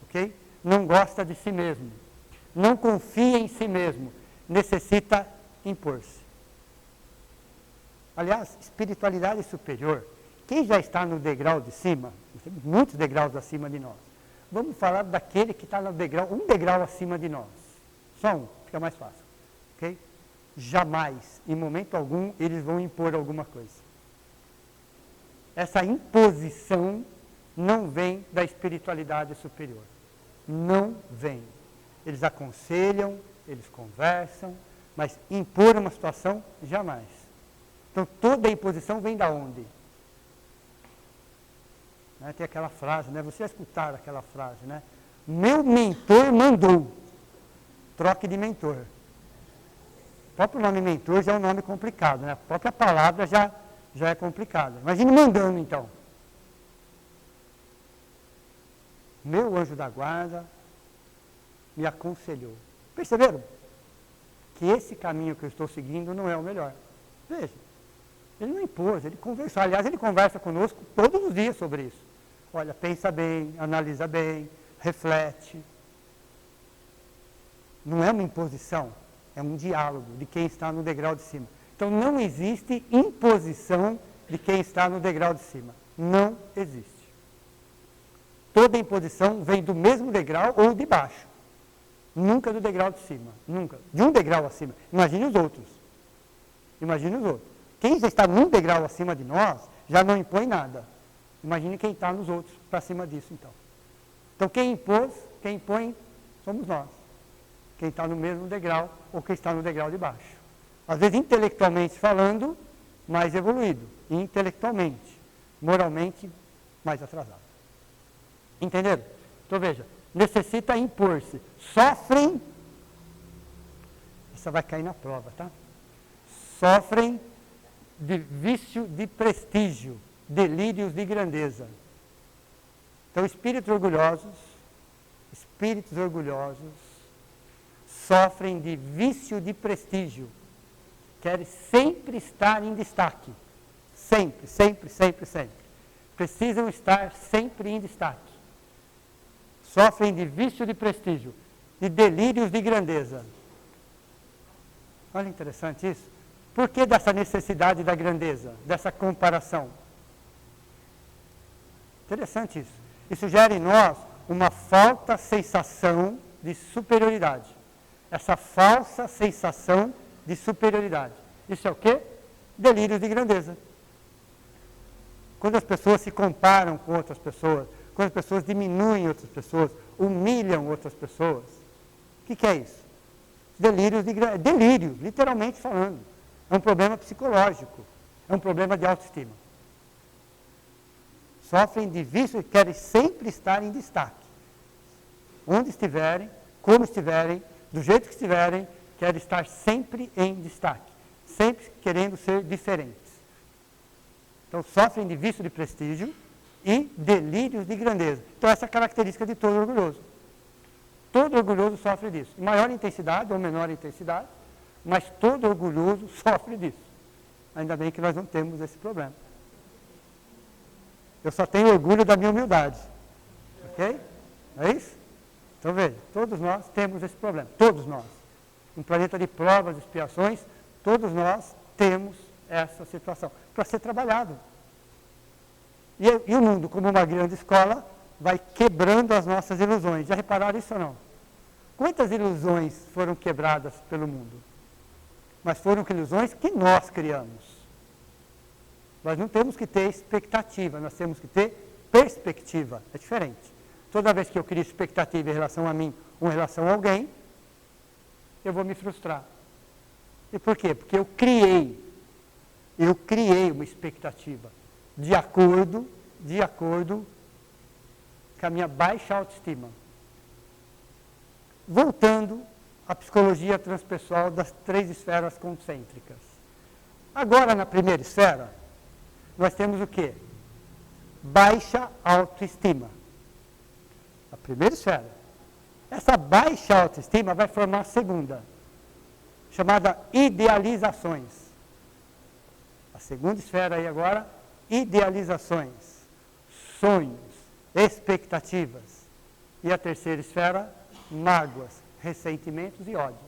Ok? Não gosta de si mesmo. Não confia em si mesmo. Necessita impor-se. Aliás, espiritualidade superior, quem já está no degrau de cima, temos muitos degraus acima de nós. Vamos falar daquele que está no degrau, um degrau acima de nós. Só um, fica mais fácil. Okay? Jamais, em momento algum, eles vão impor alguma coisa. Essa imposição não vem da espiritualidade superior. Não vem. Eles aconselham, eles conversam, mas impor uma situação, jamais. Então, toda a imposição vem da onde? Tem aquela frase, né? Vocês escutaram aquela frase, né? Meu mentor mandou. Troque de mentor. O próprio nome mentor já é um nome complicado, né? A própria palavra já é complicada. Imagine mandando, então. Meu anjo da guarda me aconselhou. Perceberam? Que esse caminho que eu estou seguindo não é o melhor. Veja. Ele não impôs, ele conversou. Aliás, ele conversa conosco todos os dias sobre isso. Olha, pensa bem, analisa bem, reflete. Não é uma imposição, é um diálogo de quem está no degrau de cima. Então, não existe imposição de quem está no degrau de cima. Não existe. Toda imposição vem do mesmo degrau ou de baixo. Nunca do degrau de cima. Nunca. De um degrau acima. Imagine os outros. Imagine os outros. Quem já está num degrau acima de nós, já não impõe nada. Imagine quem está nos outros, para cima disso, então. Então, quem impõe, somos nós. Quem está no mesmo degrau, ou quem está no degrau de baixo. Às vezes, intelectualmente falando, mais evoluído. Intelectualmente. Moralmente, mais atrasado. Entenderam? Então, veja, necessita impor-se. Sofrem, essa vai cair na prova, tá? Sofrem de vício de prestígio, delírios de grandeza. Então, espíritos orgulhosos sofrem de vício de prestígio, querem sempre estar em destaque, sempre. Precisam estar sempre em destaque. Sofrem de vício de prestígio, de delírios de grandeza. Olha, interessante isso. Por que dessa necessidade da grandeza, dessa comparação? Interessante isso. Isso gera em nós uma falsa sensação de superioridade. Essa falsa sensação de superioridade. Isso é o quê? Delírio de grandeza. Quando as pessoas se comparam com outras pessoas, quando as pessoas diminuem outras pessoas, humilham outras pessoas, o que é isso? Delírios de grandeza. Delírio, literalmente falando. É um problema psicológico, é um problema de autoestima. Sofrem de vício e querem sempre estar em destaque. Onde estiverem, como estiverem, do jeito que estiverem, querem estar sempre em destaque. Sempre querendo ser diferentes. Então, sofrem de vício de prestígio e delírios de grandeza. Então, essa é a característica de todo orgulhoso. Todo orgulhoso sofre disso. Em maior intensidade ou menor intensidade, mas todo orgulhoso sofre disso. Ainda bem que nós não temos esse problema. Eu só tenho orgulho da minha humildade. Ok? É isso? Então veja, todos nós temos esse problema. Todos nós. Um planeta de provas e expiações, todos nós temos essa situação. Para ser trabalhado. E o mundo, como uma grande escola, vai quebrando as nossas ilusões. Já repararam isso ou não? Quantas ilusões foram quebradas pelo mundo? Mas foram ilusões que nós criamos. Nós não temos que ter expectativa, nós temos que ter perspectiva. É diferente. Toda vez que eu crio expectativa em relação a mim ou em relação a alguém, eu vou me frustrar. E por quê? Porque eu criei uma expectativa de acordo com a minha baixa autoestima. Voltando à psicologia transpessoal das 3 esferas concêntricas. Agora, na primeira esfera, nós temos o quê? Baixa autoestima. A primeira esfera. Essa baixa autoestima vai formar a segunda, chamada idealizações. A segunda esfera aí agora, idealizações, sonhos, expectativas. E a terceira esfera, mágoas, ressentimentos e ódios.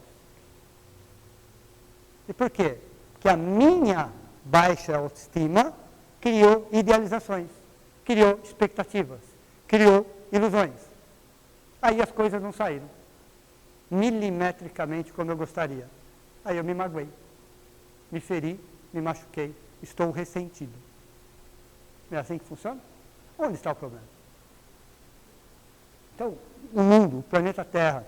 E por quê? Porque a minha baixa autoestima criou idealizações, criou expectativas, criou ilusões. Aí as coisas não saíram milimetricamente como eu gostaria. Aí eu me magoei, me feri, me machuquei, estou ressentido. Não é assim que funciona? Onde está o problema? Então, o mundo, o planeta Terra,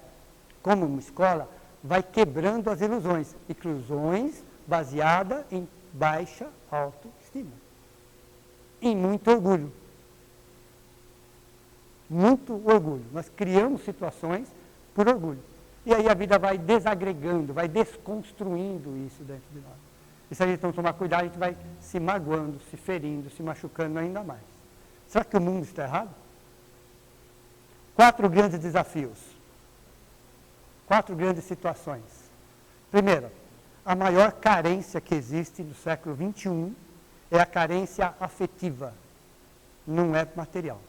como uma escola, vai quebrando as ilusões. Ilusões baseadas em baixa autoestima. Em muito orgulho. Muito orgulho. Nós criamos situações por orgulho. E aí a vida vai desagregando, vai desconstruindo isso dentro de nós. E se a gente não tomar cuidado, a gente vai se magoando, se ferindo, se machucando ainda mais. Será que o mundo está errado? 4 grandes desafios. 4 grandes situações. Primeiro, a maior carência que existe no século XXI é a carência afetiva, não é material.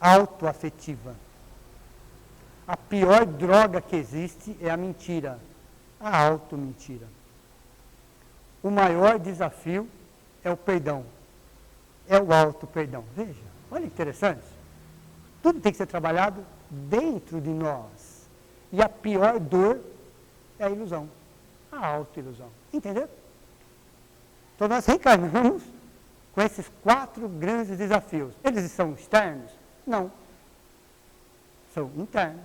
Autoafetiva. A pior droga que existe é a mentira, a auto-mentira. O maior desafio é o perdão, é o auto-perdão. Veja, olha que interessante. Tudo tem que ser trabalhado dentro de nós. E a pior dor é a ilusão, a auto-ilusão. Entendeu? Então nós reencarnamos com esses 4 grandes desafios. Eles são externos? Não. São internos.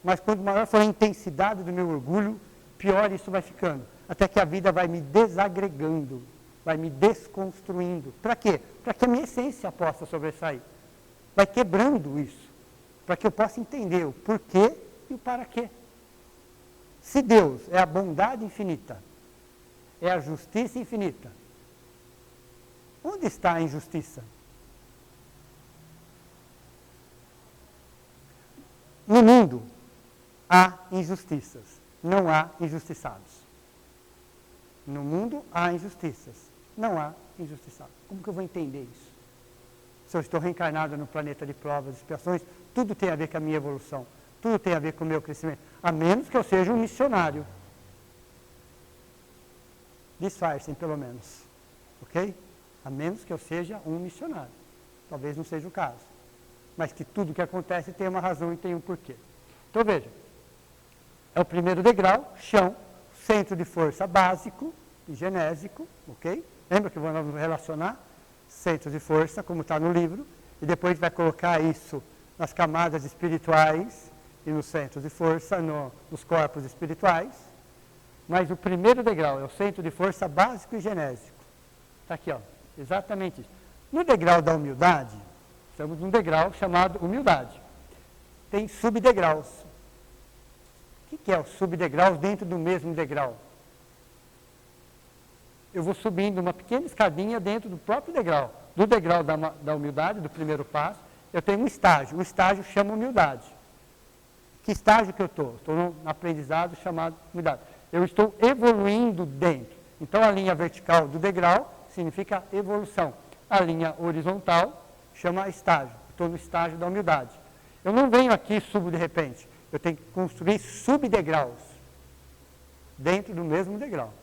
Mas quanto maior for a intensidade do meu orgulho, pior isso vai ficando. Até que a vida vai me desagregando, vai me desconstruindo. Para quê? Para que a minha essência possa sobressair. Vai quebrando isso. Para que eu possa entender o porquê e o para quê. Se Deus é a bondade infinita, é a justiça infinita, onde está a injustiça? No mundo há injustiças, não há injustiçados. No mundo há injustiças, não há injustiçados. Como que eu vou entender isso? Se eu estou reencarnado no planeta de provas e expiações, tudo tem a ver com a minha evolução, tudo tem a ver com o meu crescimento, a menos que eu seja um missionário. Disfarcem, pelo menos, ok? A menos que eu seja um missionário. Talvez não seja o caso. Mas que tudo que acontece tem uma razão e tem um porquê. Então veja, é o primeiro degrau, chão, centro de força básico e genésico, ok? Lembra que vamos relacionar centros de força, como está no livro, e depois a gente vai colocar isso nas camadas espirituais e nos centros de força, nos corpos espirituais. Mas o primeiro degrau é o centro de força básico e genésico. Está aqui, ó, exatamente isso. No degrau da humildade, estamos num degrau chamado humildade. Tem subdegraus. O que é o subdegrau dentro do mesmo degrau? Eu vou subindo uma pequena escadinha dentro do próprio degrau. Do degrau da humildade, do primeiro passo, eu tenho um estágio. O estágio chama humildade. Que estágio que eu estou? Estou no aprendizado chamado humildade. Eu estou evoluindo dentro. Então, a linha vertical do degrau significa evolução. A linha horizontal chama estágio. Estou no estágio da humildade. Eu não venho aqui e subo de repente. Eu tenho que construir subdegraus. Dentro do mesmo degrau.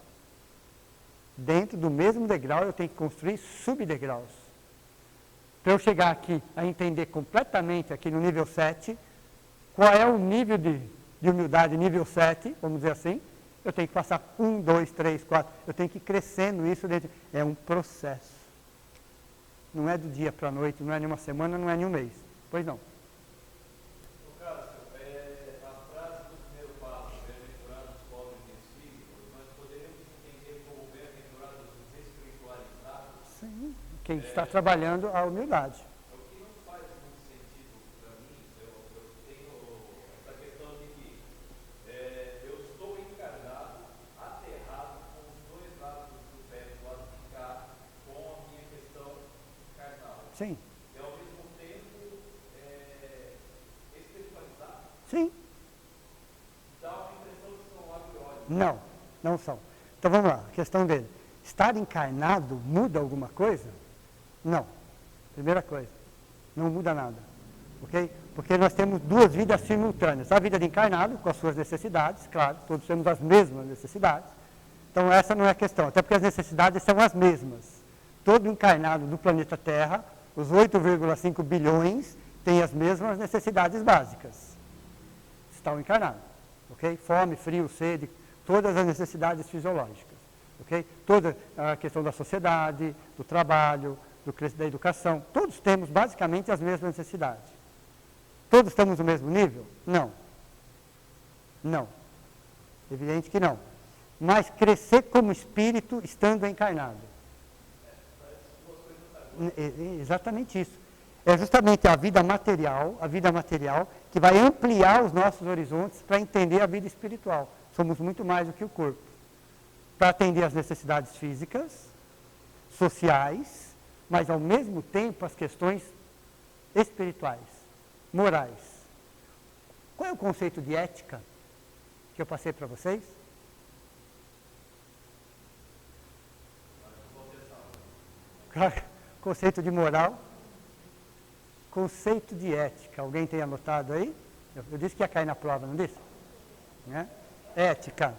Dentro do mesmo degrau eu tenho que construir subdegraus. Para eu chegar aqui a entender completamente aqui no nível 7, qual é o nível de humildade nível 7, vamos dizer assim, eu tenho que passar 1, 2, 3, 4, eu tenho que ir crescendo isso dentro. É um processo. Não é do dia para a noite, não é em uma semana, não é em um mês. Pois não. No caso, a frase do primeiro passo, bem-aventurados os pobres de espírito, nós poderíamos entender como bem-aventurados os espiritualizados? Sim, quem está trabalhando a humildade. O que não faz muito sentido para mim sim. E ao mesmo tempo espiritualizado. Sim. Dá uma impressão que são agrióticos. Não, não são. Então vamos lá, a questão dele. Estar encarnado muda alguma coisa? Não. Primeira coisa, não muda nada. Ok? Porque nós temos duas vidas simultâneas. A vida de encarnado, com as suas necessidades, claro, todos temos as mesmas necessidades. Então essa não é a questão, até porque as necessidades são as mesmas. Todo encarnado do planeta Terra, os 8,5 bilhões, tem as mesmas necessidades básicas. Estão encarnados. Ok? Fome, frio, sede, todas as necessidades fisiológicas. Ok? Toda a questão da sociedade, do trabalho, da educação, todos temos basicamente as mesmas necessidades. Todos estamos no mesmo nível? Não. Não. Evidente que não. Mas crescer como espírito estando encarnado. Exatamente isso. É justamente a vida material que vai ampliar os nossos horizontes para entender a vida espiritual. Somos muito mais do que o corpo. Para atender às necessidades físicas, sociais, mas ao mesmo tempo as questões espirituais, morais. Qual é o conceito de ética que eu passei para vocês? Conceito de moral, conceito de ética. Alguém tem anotado aí? Eu disse que ia cair na prova, não disse? Né? Ética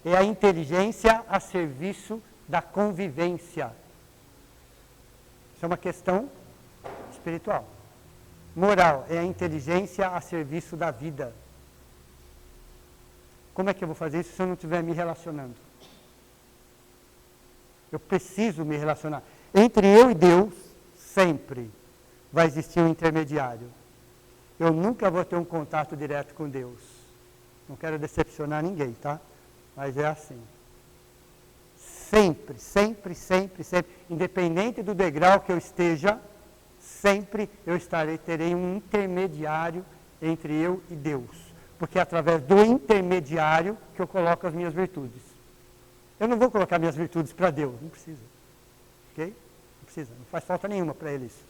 é a inteligência a serviço da convivência. Isso é uma questão espiritual. Moral é a inteligência a serviço da vida. Como é que eu vou fazer isso se eu não estiver me relacionando? Eu preciso me relacionar. Entre eu e Deus, sempre vai existir um intermediário. Eu nunca vou ter um contato direto com Deus. Não quero decepcionar ninguém, tá? Mas é assim. Sempre, sempre, sempre, sempre, independente do degrau que eu esteja, sempre eu terei um intermediário entre eu e Deus. Porque é através do intermediário que eu coloco as minhas virtudes. Eu não vou colocar minhas virtudes para Deus, não precisa. Ok? Não precisa, não faz falta nenhuma para ele isso.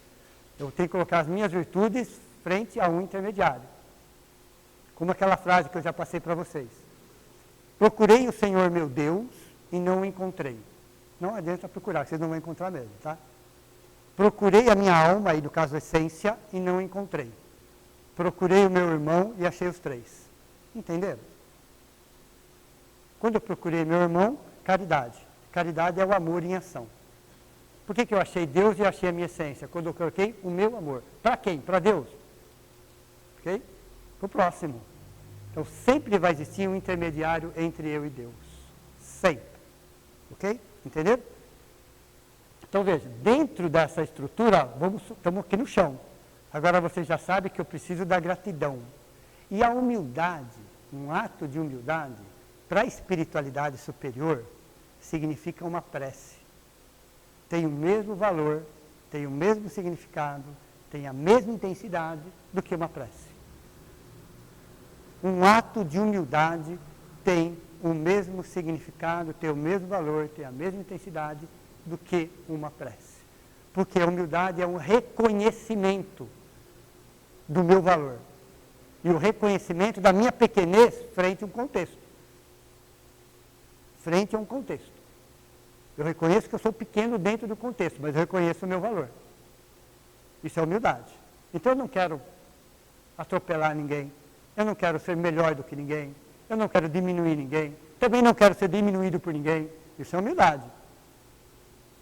Eu tenho que colocar as minhas virtudes frente a um intermediário. Como aquela frase que eu já passei para vocês. Procurei o Senhor meu Deus e não o encontrei. Não adianta procurar, vocês não vão encontrar mesmo, tá? Procurei a minha alma, aí no caso a essência, e não encontrei. Procurei o meu irmão e achei os três. Entenderam? Quando eu procurei meu irmão, caridade. Caridade é o amor em ação. Por que eu achei Deus e achei a minha essência? Quando eu coloquei o meu amor. Para quem? Para Deus. Ok? Para o próximo. Então sempre vai existir um intermediário entre eu e Deus. Sempre. Ok? Entenderam? Então veja, dentro dessa estrutura, estamos aqui no chão. Agora você já sabe que eu preciso da gratidão. E a humildade, um ato de humildade, para a espiritualidade superior, significa uma prece. Tem o mesmo valor, tem o mesmo significado, tem a mesma intensidade do que uma prece. Um ato de humildade tem o mesmo significado, tem o mesmo valor, tem a mesma intensidade do que uma prece. Porque a humildade é um reconhecimento do meu valor. E o reconhecimento da minha pequenez frente a um contexto. Frente a um contexto. Eu reconheço que eu sou pequeno dentro do contexto, mas eu reconheço o meu valor. Isso é humildade. Então eu não quero atropelar ninguém. Eu não quero ser melhor do que ninguém. Eu não quero diminuir ninguém. Também não quero ser diminuído por ninguém. Isso é humildade.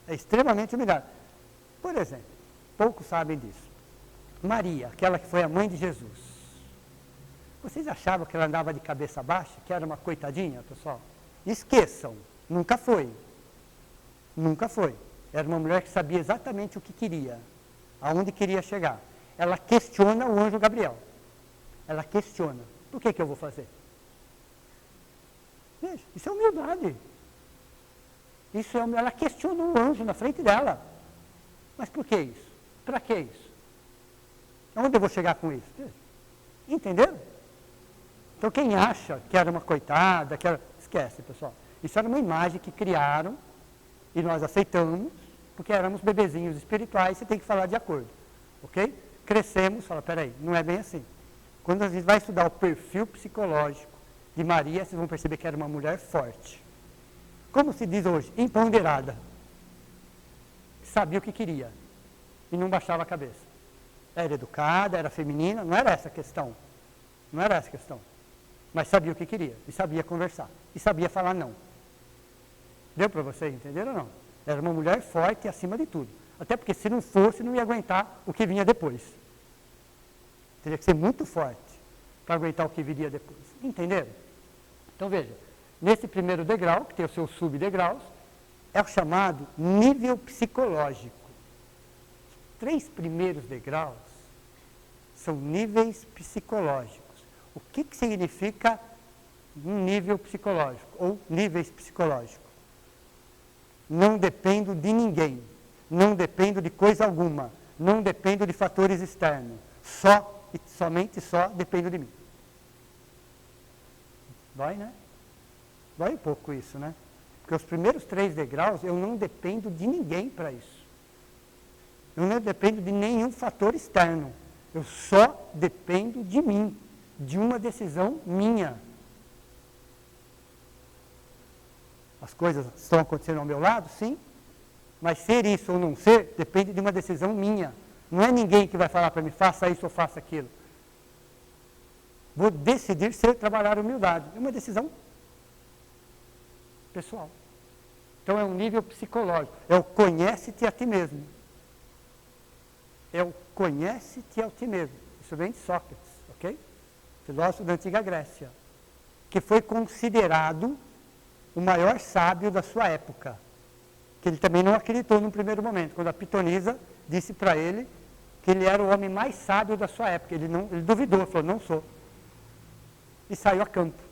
É extremamente humildade. Por exemplo, poucos sabem disso. Maria, aquela que foi a mãe de Jesus. Vocês achavam que ela andava de cabeça baixa? Que era uma coitadinha, pessoal? Esqueçam. Nunca foi. Nunca foi. Era uma mulher que sabia exatamente o que queria. Aonde queria chegar. Ela questiona o anjo Gabriel. Ela questiona. Por que eu vou fazer? Veja, isso é humildade. Isso é, ela questiona um anjo na frente dela. Mas por que isso? Para que isso? Aonde eu vou chegar com isso? Entenderam? Então quem acha que era uma coitada, que era... esquece, pessoal. Isso era uma imagem que criaram e nós aceitamos porque éramos bebezinhos espirituais, você tem que falar de acordo, ok? Crescemos, fala, peraí, não é bem assim. Quando a gente vai estudar o perfil psicológico de Maria, vocês vão perceber que era uma mulher forte. Como se diz hoje, empoderada. Sabia o que queria e não baixava a cabeça. Era educada, era feminina, não era essa a questão. Não era essa a questão. Mas sabia o que queria, e sabia conversar, e sabia falar não. Deu para vocês entenderam ou não? Era uma mulher forte acima de tudo. Até porque se não fosse, não ia aguentar o que vinha depois. Teria que ser muito forte para aguentar o que viria depois. Entenderam? Então veja, nesse primeiro degrau, que tem os seus subdegraus, é o chamado nível psicológico. Os 3 primeiros degraus são níveis psicológicos. O que significa um nível psicológico ou níveis psicológicos? Não dependo de ninguém, não dependo de coisa alguma, não dependo de fatores externos, só e somente só dependo de mim. Dói, né? Dói um pouco isso, né? Porque os primeiros 3 degraus eu não dependo de ninguém para isso. Eu não dependo de nenhum fator externo. Eu só dependo de mim, de uma decisão minha. As coisas estão acontecendo ao meu lado, sim, mas ser isso ou não ser depende de uma decisão minha. Não é ninguém que vai falar para mim, faça isso ou faça aquilo. Vou decidir ser trabalhar a humildade. É uma decisão pessoal. Então é um nível psicológico. É o conhece-te a ti mesmo. É o conhece-te a ti mesmo. Isso vem de Sócrates, ok? Filósofo da antiga Grécia. Que foi considerado o maior sábio da sua época. Que ele também não acreditou num primeiro momento. Quando a pitonisa disse para ele que ele era o homem mais sábio da sua época. Ele duvidou, falou, não sou. E saiu a campo.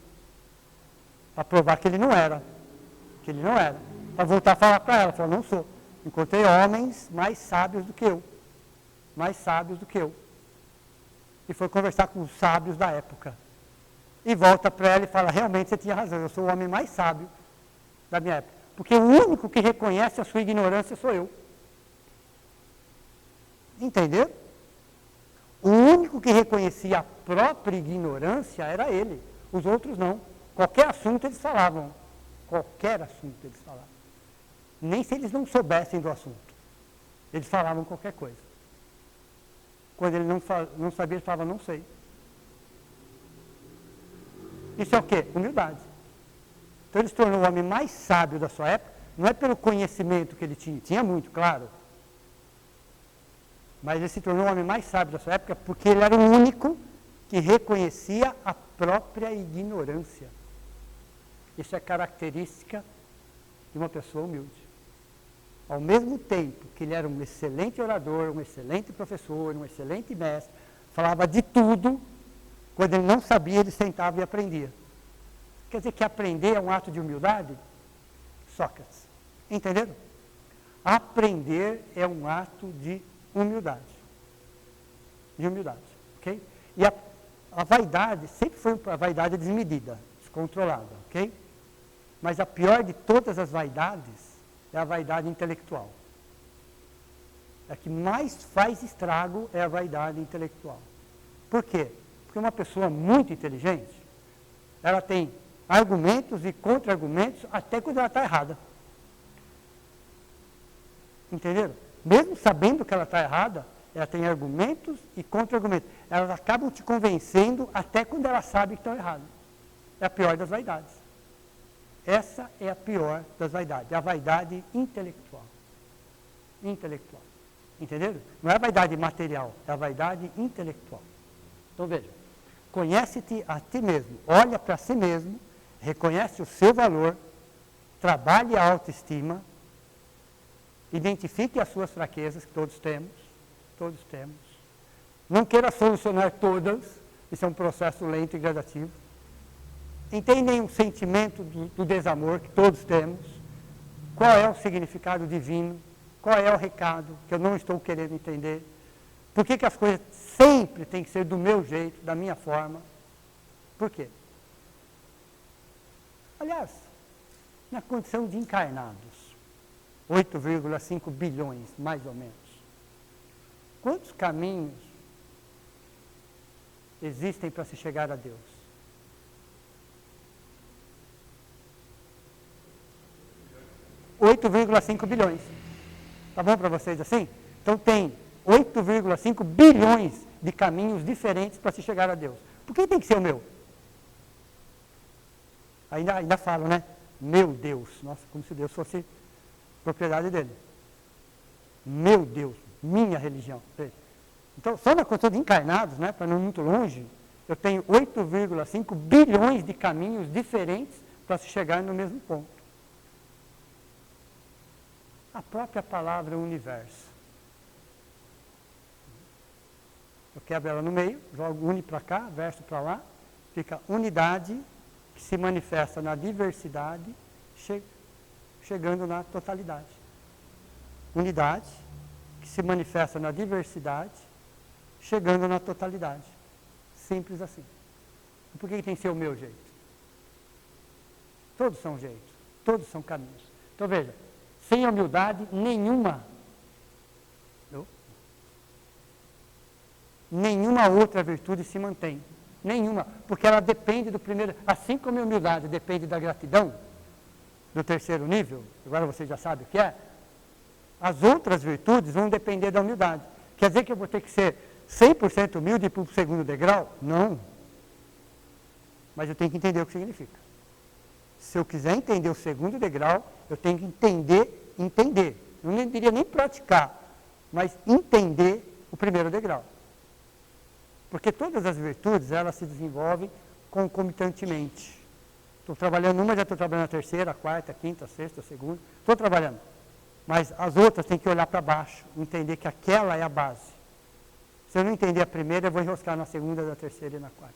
Para provar que ele não era. Que ele não era. Para voltar a falar para ela, falou, não sou. Encontrei homens mais sábios do que eu. Mais sábios do que eu. E foi conversar com os sábios da época. E volta para ela e fala, realmente você tinha razão, eu sou o homem mais sábio da minha época. Porque o único que reconhece a sua ignorância sou eu. Entenderam? O único que reconhecia a própria ignorância era ele. Os outros não. Qualquer assunto eles falavam. Qualquer assunto eles falavam. Nem se eles não soubessem do assunto. Eles falavam qualquer coisa. Quando ele não sabia, ele falava, não sei. Isso é o quê? Humildade. Então ele se tornou o homem mais sábio da sua época, não é pelo conhecimento que ele tinha muito, claro. Mas ele se tornou o homem mais sábio da sua época porque ele era o único que reconhecia a própria ignorância. Isso é característica de uma pessoa humilde. Ao mesmo tempo que ele era um excelente orador, um excelente professor, um excelente mestre, falava de tudo, quando ele não sabia, ele sentava e aprendia. Quer dizer que aprender é um ato de humildade? Sócrates. Entenderam? Aprender é um ato de humildade. De humildade. Ok? E a vaidade sempre foi uma vaidade desmedida, descontrolada. Ok? Mas a pior de todas as vaidades é a vaidade intelectual. A que mais faz estrago é a vaidade intelectual. Por quê? Porque uma pessoa muito inteligente, ela tem argumentos e contra-argumentos até quando ela está errada. Entenderam? Mesmo sabendo que ela está errada, ela tem argumentos e contra-argumentos. Elas acabam te convencendo até quando ela sabe que estão erradas. É a pior das vaidades. Essa é a pior das vaidades, é a vaidade intelectual. Intelectual. Entenderam? Não é a vaidade material, é a vaidade intelectual. Então veja, conhece-te a ti mesmo, olha para si mesmo, reconhece o seu valor, trabalhe a autoestima, identifique as suas fraquezas, que todos temos, não queira solucionar todas, isso é um processo lento e gradativo. Entendem o sentimento do desamor que todos temos, qual é o significado divino, qual é o recado que eu não estou querendo entender, por que as coisas sempre têm que ser do meu jeito, da minha forma, por quê? Aliás, na condição de encarnados, 8,5 bilhões, mais ou menos. Quantos caminhos existem para se chegar a Deus? $8,5 bilhões. Tá bom para vocês assim? Então tem 8,5 bilhões de caminhos diferentes para se chegar a Deus. Por que tem que ser o meu? Ainda falo, né? Meu Deus. Nossa, como se Deus fosse propriedade dele. Meu Deus, minha religião. Então, só na questão de encarnados, né, para não ir muito longe, eu tenho 8,5 bilhões de caminhos diferentes para se chegar no mesmo ponto. A própria palavra universo. Eu quebro ela no meio, jogo uni para cá, verso para lá, fica unidade que se manifesta na diversidade, chegando na totalidade. Unidade que se manifesta na diversidade, chegando na totalidade. Simples assim. E por que tem que ser o meu jeito? Todos são jeitos, todos são caminhos. Então veja, sem humildade nenhuma outra virtude se mantém. Nenhuma, porque ela depende do primeiro, assim como a humildade depende da gratidão, do terceiro nível, agora você já sabe o que é, as outras virtudes vão depender da humildade. Quer dizer que eu vou ter que ser 100% humilde para o segundo degrau? Não. Mas eu tenho que entender o que significa. Se eu quiser entender o segundo degrau, eu tenho que entender. Eu não diria nem praticar, mas entender o primeiro degrau. Porque todas as virtudes, elas se desenvolvem concomitantemente. Estou trabalhando uma, já estou trabalhando a terceira, a quarta, a quinta, a sexta, a segunda. Estou trabalhando. Mas as outras têm que olhar para baixo, entender que aquela é a base. Se eu não entender a primeira, eu vou enroscar na segunda, na terceira e na quarta.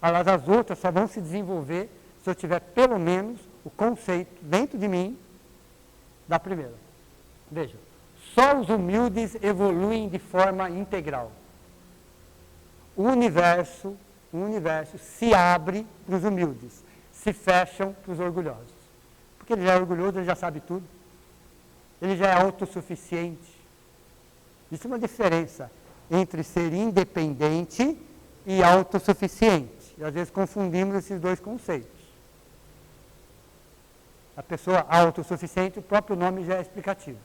Aliás, as outras só vão se desenvolver se eu tiver pelo menos o conceito dentro de mim da primeira. Veja, só os humildes evoluem de forma integral. O universo se abre para os humildes, se fecham para os orgulhosos. Porque ele já é orgulhoso, ele já sabe tudo. Ele já é autossuficiente. Existe uma diferença entre ser independente e autossuficiente. E às vezes confundimos esses dois conceitos. A pessoa autossuficiente, o próprio nome já é explicativo.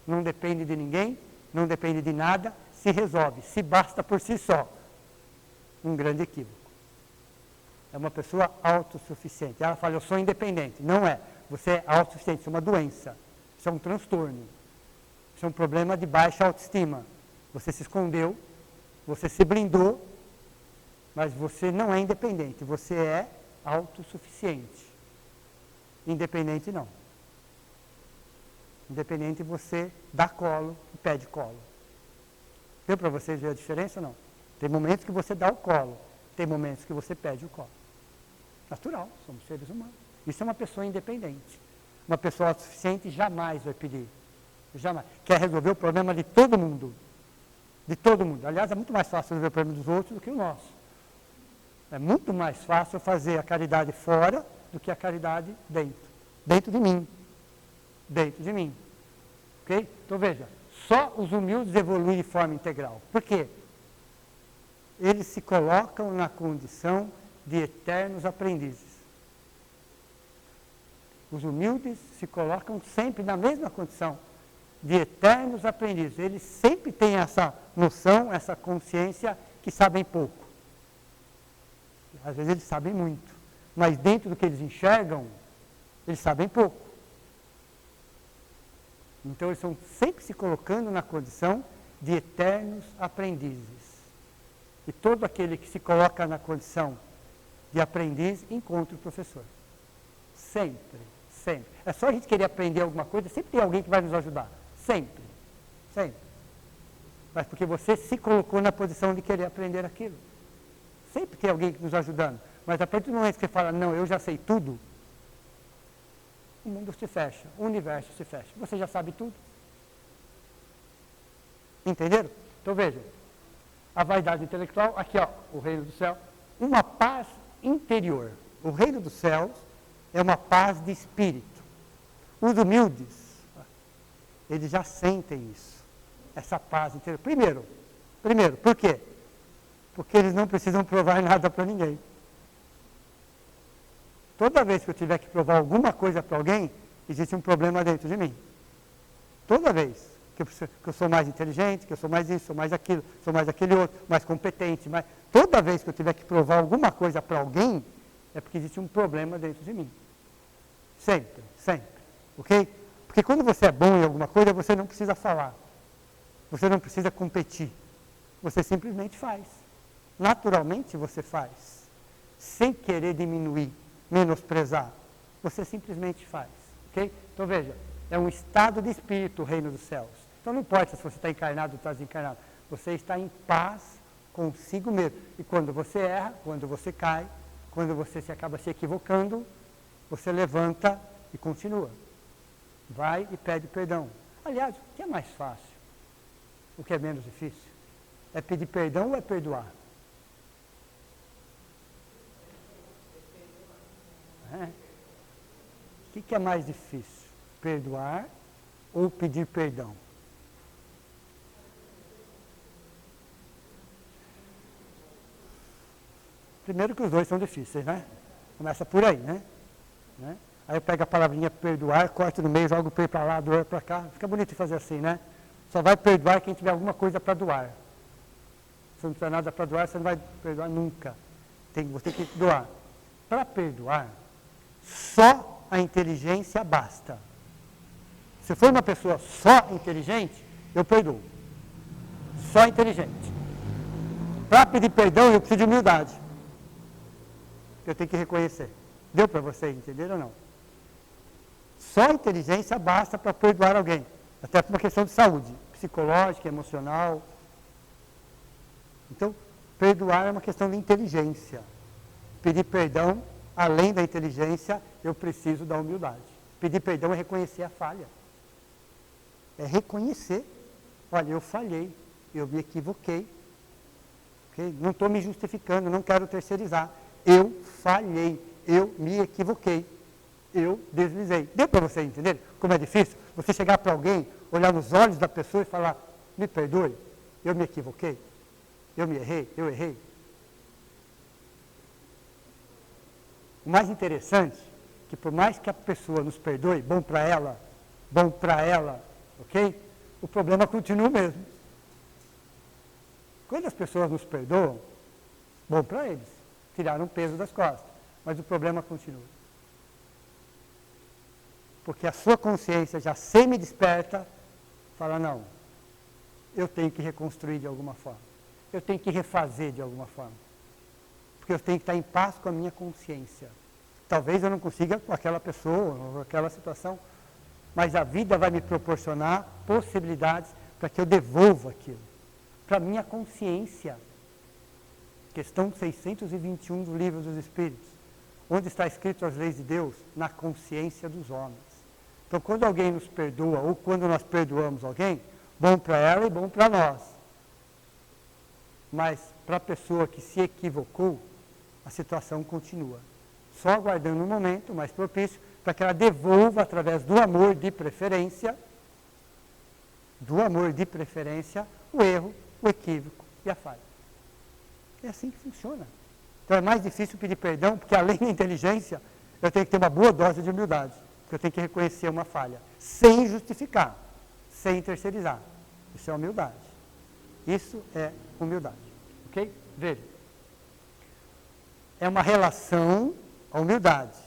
Não depende de ninguém, não depende de nada, se resolve, se basta por si só. Um grande equívoco. É uma pessoa autossuficiente. Ela fala, eu sou independente. Não é. Você é autossuficiente, isso é uma doença. Isso é um transtorno. Isso é um problema de baixa autoestima. Você se escondeu, você se blindou, mas você não é independente. Você é autossuficiente. Independente não. Independente você dá colo e pede colo. Deu para vocês ver a diferença ou não? Tem momentos que você dá o colo, tem momentos que você pede o colo. Natural, somos seres humanos. Isso é uma pessoa independente. Uma pessoa autossuficiente jamais vai pedir. Jamais. Quer resolver o problema de todo mundo. De todo mundo. Aliás, é muito mais fácil resolver o problema dos outros do que o nosso. É muito mais fácil fazer a caridade fora do que a caridade dentro. Dentro de mim. Dentro de mim. Ok? Então veja, só os humildes evoluem de forma integral. Por quê? Eles se colocam na condição de eternos aprendizes. Os humildes se colocam sempre na mesma condição de eternos aprendizes. Eles sempre têm essa noção, essa consciência que sabem pouco. Às vezes eles sabem muito, mas dentro do que eles enxergam, eles sabem pouco. Então eles estão sempre se colocando na condição de eternos aprendizes. E todo aquele que se coloca na condição de aprendiz encontra o professor. Sempre, sempre. É só a gente querer aprender alguma coisa, sempre tem alguém que vai nos ajudar. Sempre, sempre. Mas porque você se colocou na posição de querer aprender aquilo. Sempre tem alguém nos ajudando. Mas a partir do momento que você fala, não, eu já sei tudo, o mundo se fecha, o universo se fecha. Você já sabe tudo. Entenderam? Então vejam. A vaidade intelectual, aqui ó, o reino do céu, uma paz interior. O reino dos céus é uma paz de espírito. Os humildes, eles já sentem isso, essa paz interior. Primeiro, por quê? Porque eles não precisam provar nada para ninguém. Toda vez que eu tiver que provar alguma coisa para alguém, existe um problema dentro de mim. Toda vez que eu sou mais inteligente, que eu sou mais isso, sou mais aquilo, sou mais aquele outro, mais competente, toda vez que eu tiver que provar alguma coisa para alguém, é porque existe um problema dentro de mim. Sempre, ok? Porque quando você é bom em alguma coisa, você não precisa falar. Você não precisa competir. Você simplesmente faz. Naturalmente você faz. Sem querer diminuir, menosprezar. Você simplesmente faz, ok? Então veja, é um estado de espírito o reino dos céus. Então não importa se você está encarnado ou está desencarnado. Você está em paz consigo mesmo. E quando você erra, quando você cai, quando você se acaba se equivocando, você levanta e continua. Vai e pede perdão. Aliás, o que é mais fácil? O que é menos difícil? É pedir perdão ou é perdoar? O que é mais difícil? Perdoar ou pedir perdão? Primeiro que os dois são difíceis, né? Começa por aí, né? Aí eu pego a palavrinha perdoar, corto no meio, jogo o P para lá, doar para cá. Fica bonito de fazer assim, né? Só vai perdoar quem tiver alguma coisa para doar. Se não tiver nada para doar, você não vai perdoar nunca. Você tem que doar. Para perdoar, só a inteligência basta. Se for uma pessoa só inteligente, eu perdoo. Só inteligente. Para pedir perdão, eu preciso de humildade. Eu tenho que reconhecer. Deu para vocês entender ou não? Só a inteligência basta para perdoar alguém. Até por uma questão de saúde, psicológica, emocional. Então, perdoar é uma questão de inteligência. Pedir perdão, além da inteligência, eu preciso da humildade. Pedir perdão é reconhecer a falha. É reconhecer. Olha, eu falhei, eu me equivoquei. Okay? Não estou me justificando, não quero terceirizar. Eu falhei, eu me equivoquei, eu deslizei. Deu para você entender como é difícil? Você chegar para alguém, olhar nos olhos da pessoa e falar, me perdoe, eu me equivoquei, eu errei. O mais interessante, que por mais que a pessoa nos perdoe, bom para ela, ok? O problema continua o mesmo. Quando as pessoas nos perdoam, bom para eles. Tiraram o peso das costas, mas o problema continua. Porque a sua consciência já semi-desperta, fala, não, eu tenho que reconstruir de alguma forma, eu tenho que refazer de alguma forma, porque eu tenho que estar em paz com a minha consciência. Talvez eu não consiga com aquela pessoa, ou aquela situação, mas a vida vai me proporcionar possibilidades para que eu devolva aquilo, para a minha consciência. Questão 621 do Livro dos Espíritos, onde está escrito as leis de Deus? Na consciência dos homens. Então, quando alguém nos perdoa, ou quando nós perdoamos alguém, bom para ela e bom para nós. Mas, para a pessoa que se equivocou, a situação continua. Só aguardando um momento mais propício, para que ela devolva, através do amor de preferência, o erro, o equívoco e a falha. É assim que funciona. Então é mais difícil pedir perdão, porque além da inteligência, eu tenho que ter uma boa dose de humildade. Porque eu tenho que reconhecer uma falha, sem justificar, sem terceirizar. Isso é humildade. Isso é humildade. Ok? Veja. É uma relação, a humildade.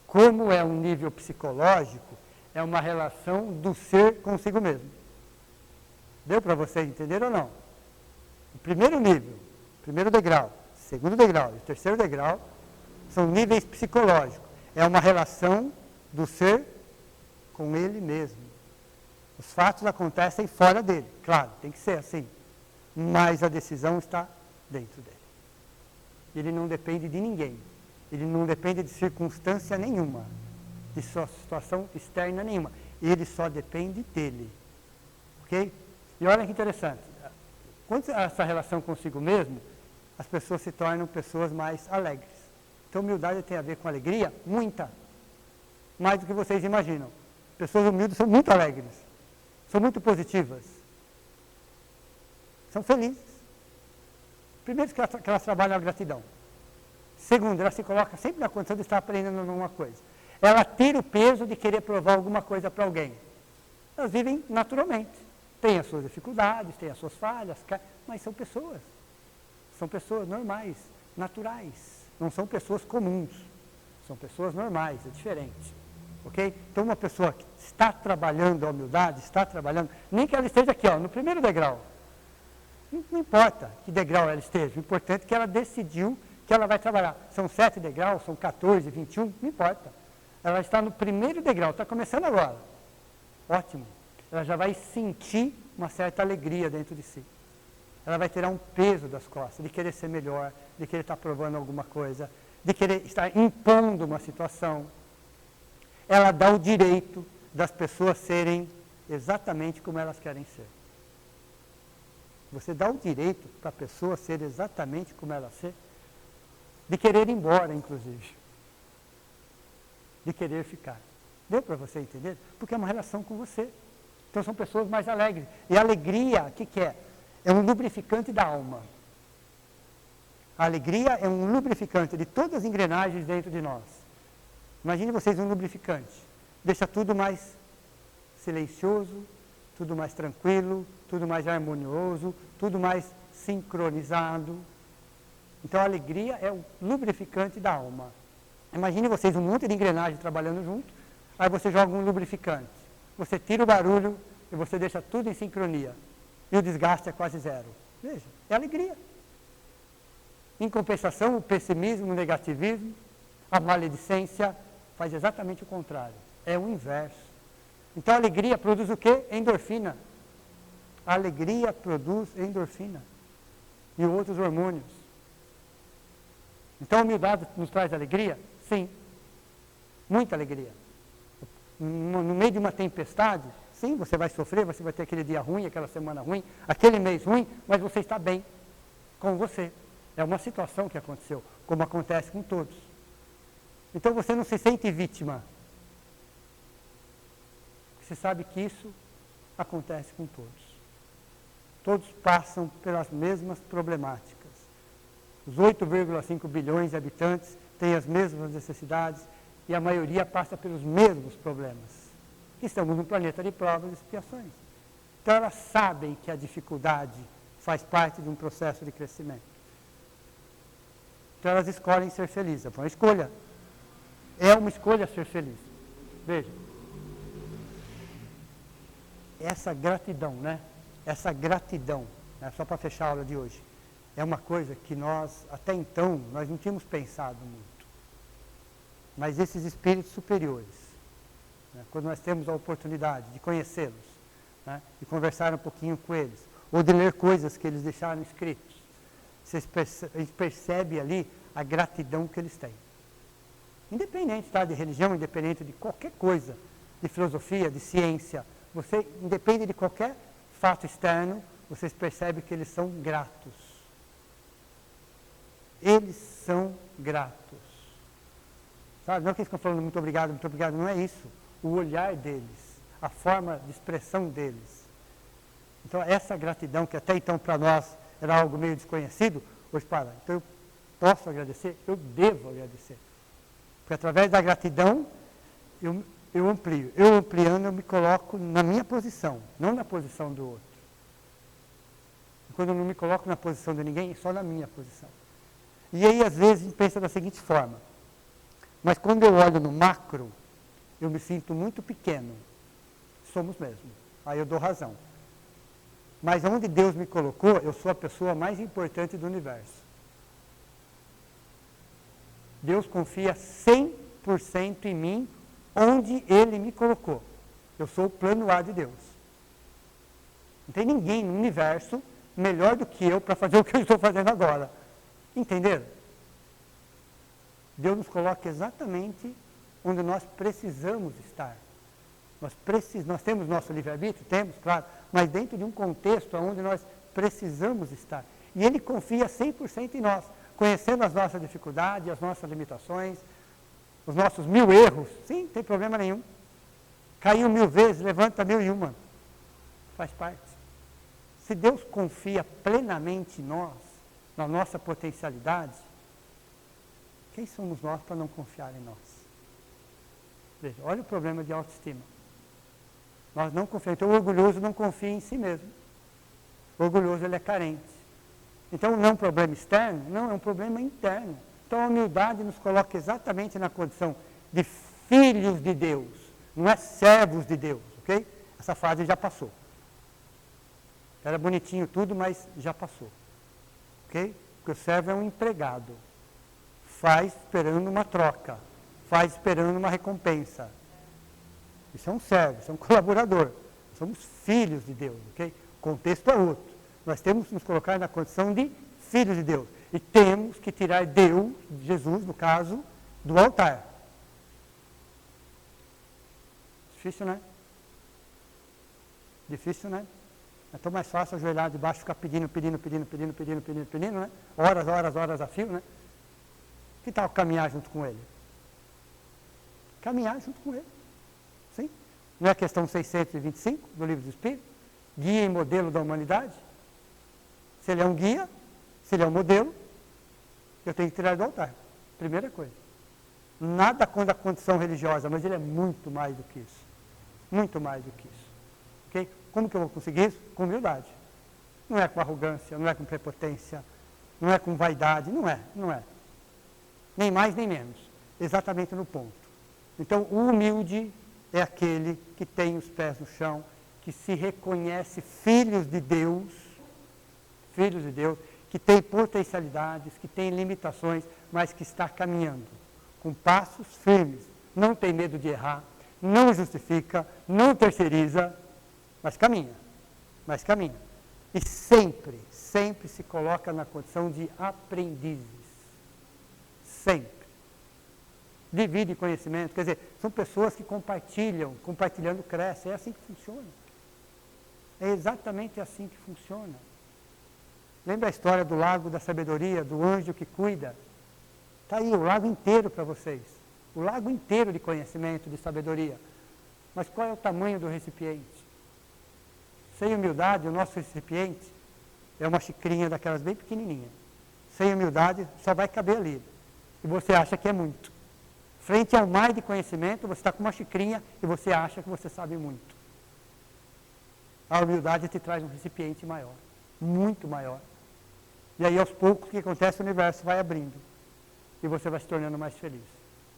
Como é um nível psicológico, é uma relação do ser consigo mesmo. Deu para você entender ou não? O primeiro nível, primeiro degrau, segundo degrau e o terceiro degrau são níveis psicológicos. É uma relação do ser com ele mesmo. Os fatos acontecem fora dele, claro, tem que ser assim. Mas a decisão está dentro dele. Ele não depende de ninguém. Ele não depende de circunstância nenhuma, de sua situação externa nenhuma. Ele só depende dele. Ok? E olha que interessante. Quando essa relação consigo mesmo, as pessoas se tornam pessoas mais alegres. Então, humildade tem a ver com alegria? Muita. Mais do que vocês imaginam. Pessoas humildes são muito alegres. são muito positivas, são felizes. Primeiro, que elas trabalham a gratidão. Segundo, ela se coloca sempre na condição de estar aprendendo alguma coisa. Ela tira o peso de querer provar alguma coisa para alguém. Elas vivem naturalmente. Têm as suas dificuldades, têm as suas falhas, mas são pessoas. São pessoas normais, naturais. Não são pessoas comuns. São pessoas normais, é diferente. Ok? Então, uma pessoa que está trabalhando a humildade, está trabalhando, nem que ela esteja aqui, ó, no primeiro degrau. Não importa que degrau ela esteja, o importante é que ela decidiu que ela vai trabalhar. São 7 degraus, são 14, 21, não importa. Ela está no primeiro degrau, está começando agora. Ótimo. Ela já vai sentir uma certa alegria dentro de si. Ela vai tirar um peso das costas, de querer ser melhor, de querer estar provando alguma coisa, de querer estar impondo uma situação. Ela dá o direito das pessoas serem exatamente como elas querem ser. Você dá o direito para a pessoa ser exatamente como ela ser, de querer ir embora, inclusive, de querer ficar. Deu para você entender? Porque é uma relação com você. Então são pessoas mais alegres. E a alegria, o que é? É um lubrificante da alma. A alegria é um lubrificante de todas as engrenagens dentro de nós. Imagine vocês um lubrificante. Deixa tudo mais silencioso, tudo mais tranquilo, tudo mais harmonioso, tudo mais sincronizado. Então a alegria é o lubrificante da alma. Imagine vocês um monte de engrenagem trabalhando junto, aí você joga um lubrificante. Você tira o barulho e você deixa tudo em sincronia. E o desgaste é quase zero. Veja, é alegria. Em compensação, o pessimismo, o negativismo, a maledicência faz exatamente o contrário. É o inverso. Então a alegria produz o quê? Endorfina. A alegria produz endorfina. E outros hormônios. Então a humildade nos traz alegria? Sim. Muita alegria. No meio de uma tempestade, sim, você vai sofrer, você vai ter aquele dia ruim, aquela semana ruim, aquele mês ruim, mas você está bem com você. É uma situação que aconteceu, como acontece com todos. Então você não se sente vítima. Você sabe que isso acontece com todos. Todos passam pelas mesmas problemáticas. Os 8,5 bilhões de habitantes têm as mesmas necessidades e a maioria passa pelos mesmos problemas. Estamos num planeta de provas e expiações. Então elas sabem que a dificuldade faz parte de um processo de crescimento. Então elas escolhem ser felizes. É uma escolha. É uma escolha ser feliz. Veja. Essa gratidão, né? Essa gratidão, né? Só para fechar a aula de hoje, é uma coisa que nós, até então, nós não tínhamos pensado muito. Mas esses espíritos superiores, né? Quando nós temos a oportunidade de conhecê-los, né? De conversar um pouquinho com eles, ou de ler coisas que eles deixaram escritos, a gente percebe ali a gratidão que eles têm. Independente, tá, de religião, independente de qualquer coisa, de filosofia, de ciência, você, independe de qualquer fato externo, vocês percebem que eles são gratos. Eles são gratos. Sabe? Não é que eles ficam falando muito obrigado, não é isso. O olhar deles, a forma de expressão deles. Então, essa gratidão, que até então para nós era algo meio desconhecido, hoje para, então eu posso agradecer, eu devo agradecer. Porque através da gratidão, eu amplio. Eu ampliando, eu me coloco na minha posição, não na posição do outro. E quando eu não me coloco na posição de ninguém, é só na minha posição. E aí, às vezes, a gente pensa da seguinte forma. Mas quando eu olho no macro, eu me sinto muito pequeno. Somos mesmo. Aí eu dou razão. Mas onde Deus me colocou, eu sou a pessoa mais importante do universo. Deus confia 100% em mim, onde Ele me colocou. Eu sou o plano A de Deus. Não tem ninguém no universo melhor do que eu para fazer o que eu estou fazendo agora. Entenderam? Deus nos coloca exatamente onde nós precisamos estar. Nós temos nosso livre-arbítrio? Temos, claro, mas dentro de um contexto onde nós precisamos estar. E Ele confia 100% em nós, conhecendo as nossas dificuldades, as nossas limitações, os nossos 1000 erros. Sim, não tem problema nenhum. Caiu 1000 vezes, levanta 1001. faz parte. Se Deus confia plenamente em nós, na nossa potencialidade, quem somos nós para não confiar em nós? Veja, olha o problema de autoestima. Nós não confiamos. Então o orgulhoso não confia em si mesmo. O orgulhoso ele é carente. Então não é um problema externo, não, é um problema interno. Então a humildade nos coloca exatamente na condição de filhos de Deus, não é servos de Deus, ok? Essa fase já passou. Era bonitinho tudo, mas já passou. Ok? Porque o servo é um empregado. Faz esperando uma troca. Faz esperando uma recompensa. Isso é um servo, isso é um colaborador. Somos filhos de Deus, ok? O contexto é outro. Nós temos que nos colocar na condição de filhos de Deus. E temos que tirar Deus, Jesus, no caso, do altar. Difícil, né? Difícil, né? É tão mais fácil ajoelhar debaixo e ficar pedindo, né? Horas a fio, né? Que tal caminhar junto com ele? Caminhar junto com ele. Sim? Não é a questão 625 do Livro do Espírito? Guia e modelo da humanidade? Se ele é um guia, se ele é um modelo, eu tenho que tirar do altar. Primeira coisa. Nada contra a condição religiosa, mas ele é muito mais do que isso. Muito mais do que isso. Okay? Como que eu vou conseguir isso? Com humildade. Não é com arrogância, não é com prepotência, não é com vaidade, não é. Nem mais nem menos. Exatamente no ponto. Então, o humilde é aquele que tem os pés no chão, que se reconhece filhos de Deus, que tem potencialidades, que tem limitações, mas que está caminhando com passos firmes, não tem medo de errar, não justifica, não terceiriza, mas caminha. E sempre se coloca na condição de aprendizes. Sempre. Divide conhecimento, quer dizer, são pessoas que compartilhando crescem, é assim que funciona. É exatamente assim que funciona. Lembra a história do lago da sabedoria, do anjo que cuida? Está aí o lago inteiro para vocês. O lago inteiro de conhecimento, de sabedoria. Mas qual é o tamanho do recipiente? Sem humildade, o nosso recipiente é uma xicrinha daquelas bem pequenininha. Sem humildade, só vai caber ali. E você acha que é muito. Frente ao mar de conhecimento, você está com uma xicrinha e você acha que você sabe muito. A humildade te traz um recipiente maior, muito maior. E aí, aos poucos, o que acontece? O universo vai abrindo. E você vai se tornando mais feliz,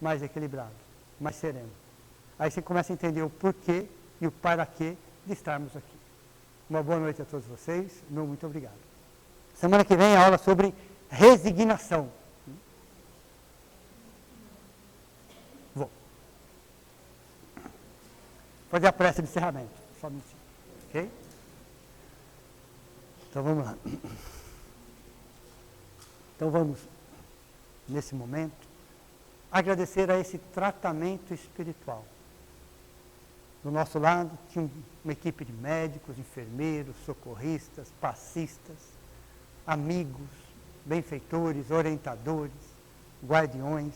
mais equilibrado, mais sereno. Aí você começa a entender o porquê e o para quê de estarmos aqui. Uma boa noite a todos vocês. Meu muito obrigado. Semana que vem a aula sobre resignação. Vou fazer a prece de encerramento. Só um minutinho. Ok? Então vamos lá. Então vamos, nesse momento, agradecer a esse tratamento espiritual. Do nosso lado, tinha uma equipe de médicos, enfermeiros, socorristas, passistas, amigos, benfeitores, orientadores, guardiões,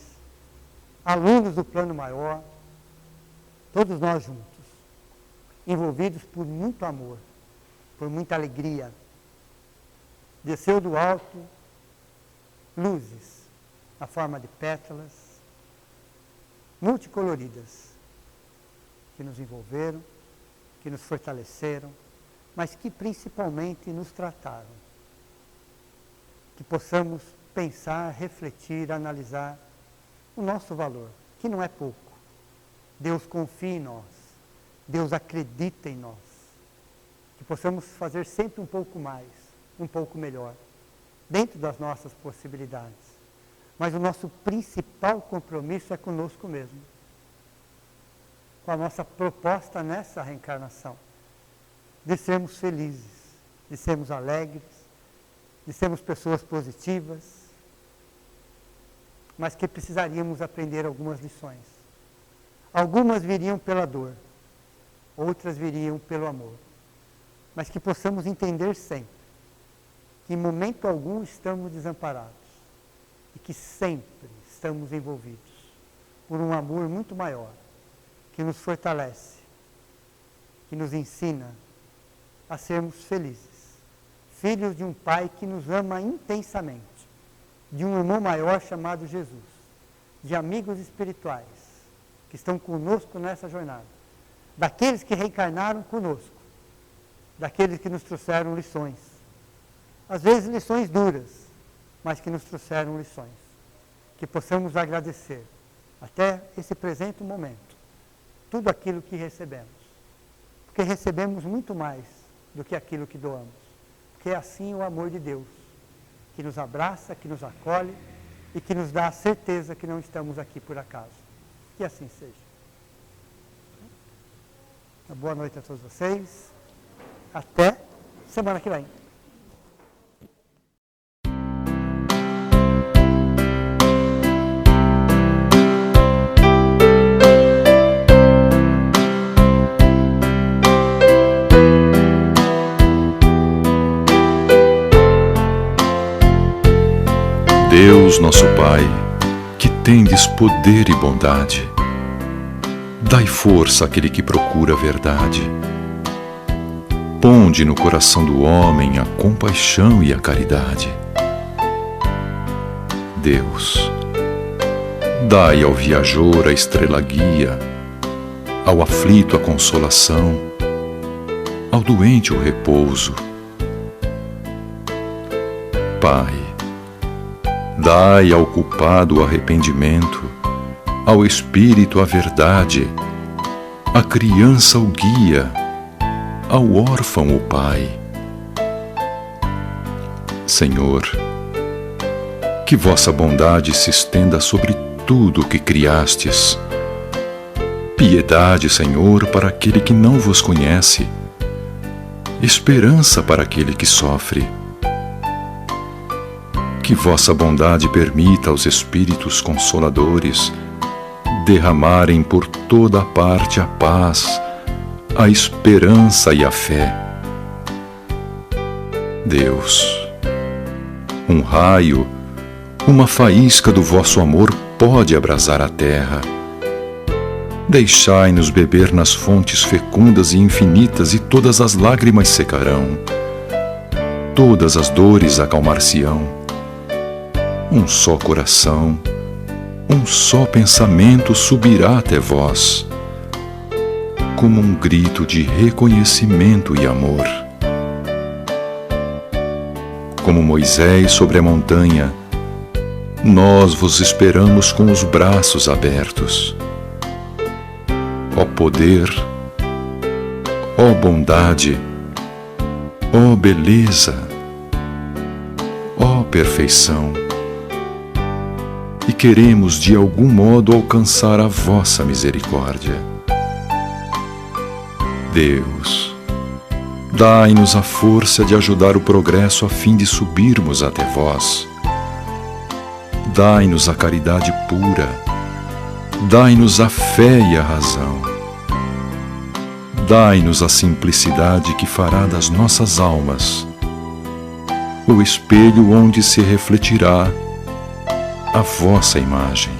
alunos do plano maior, todos nós juntos, envolvidos por muito amor, por muita alegria. Desceu do alto luzes, na forma de pétalas, multicoloridas, que nos envolveram, que nos fortaleceram, mas que principalmente nos trataram. Que possamos pensar, refletir, analisar o nosso valor, que não é pouco. Deus confia em nós, Deus acredita em nós. Que possamos fazer sempre um pouco mais, um pouco melhor, dentro das nossas possibilidades. Mas o nosso principal compromisso é conosco mesmo. Com a nossa proposta nessa reencarnação, de sermos felizes, de sermos alegres, de sermos pessoas positivas, mas que precisaríamos aprender algumas lições. Algumas viriam pela dor, outras viriam pelo amor, mas que possamos entender sempre que em momento algum estamos desamparados e que sempre estamos envolvidos por um amor muito maior, que nos fortalece, que nos ensina, a sermos felizes, filhos de um Pai que nos ama intensamente, de um irmão maior chamado Jesus, de amigos espirituais que estão conosco nessa jornada, daqueles que reencarnaram conosco, daqueles que nos trouxeram lições, às vezes lições duras, mas que nos trouxeram lições, que possamos agradecer até esse presente momento, tudo aquilo que recebemos, porque recebemos muito mais do que aquilo que doamos, porque é assim o amor de Deus, que nos abraça, que nos acolhe e que nos dá a certeza que não estamos aqui por acaso. Que assim seja. Uma boa noite a todos vocês. Até semana que vem. Deus, nosso Pai, que tendes poder e bondade, dai força àquele que procura a verdade. Ponde no coração do homem a compaixão e a caridade. Deus, dai ao viajor a estrela guia, ao aflito a consolação, ao doente o repouso. Pai, dai ao culpado o arrependimento, ao espírito a verdade, à criança o guia, ao órfão o pai. Senhor, que vossa bondade se estenda sobre tudo o que criastes. Piedade, Senhor, para aquele que não vos conhece, esperança para aquele que sofre. Que vossa bondade permita aos Espíritos Consoladores derramarem por toda a parte a paz, a esperança e a fé. Deus, um raio, uma faísca do vosso amor pode abrasar a terra. Deixai-nos beber nas fontes fecundas e infinitas, e todas as lágrimas secarão, todas as dores acalmar-se-ão. Um só coração, um só pensamento subirá até vós, como um grito de reconhecimento e amor. Como Moisés sobre a montanha, nós vos esperamos com os braços abertos. Ó poder, ó bondade, ó beleza, ó perfeição. E queremos de algum modo alcançar a vossa misericórdia. Deus, dai-nos a força de ajudar o progresso a fim de subirmos até vós. Dai-nos a caridade pura, dai-nos a fé e a razão. Dai-nos a simplicidade que fará das nossas almas o espelho onde se refletirá a vossa imagem.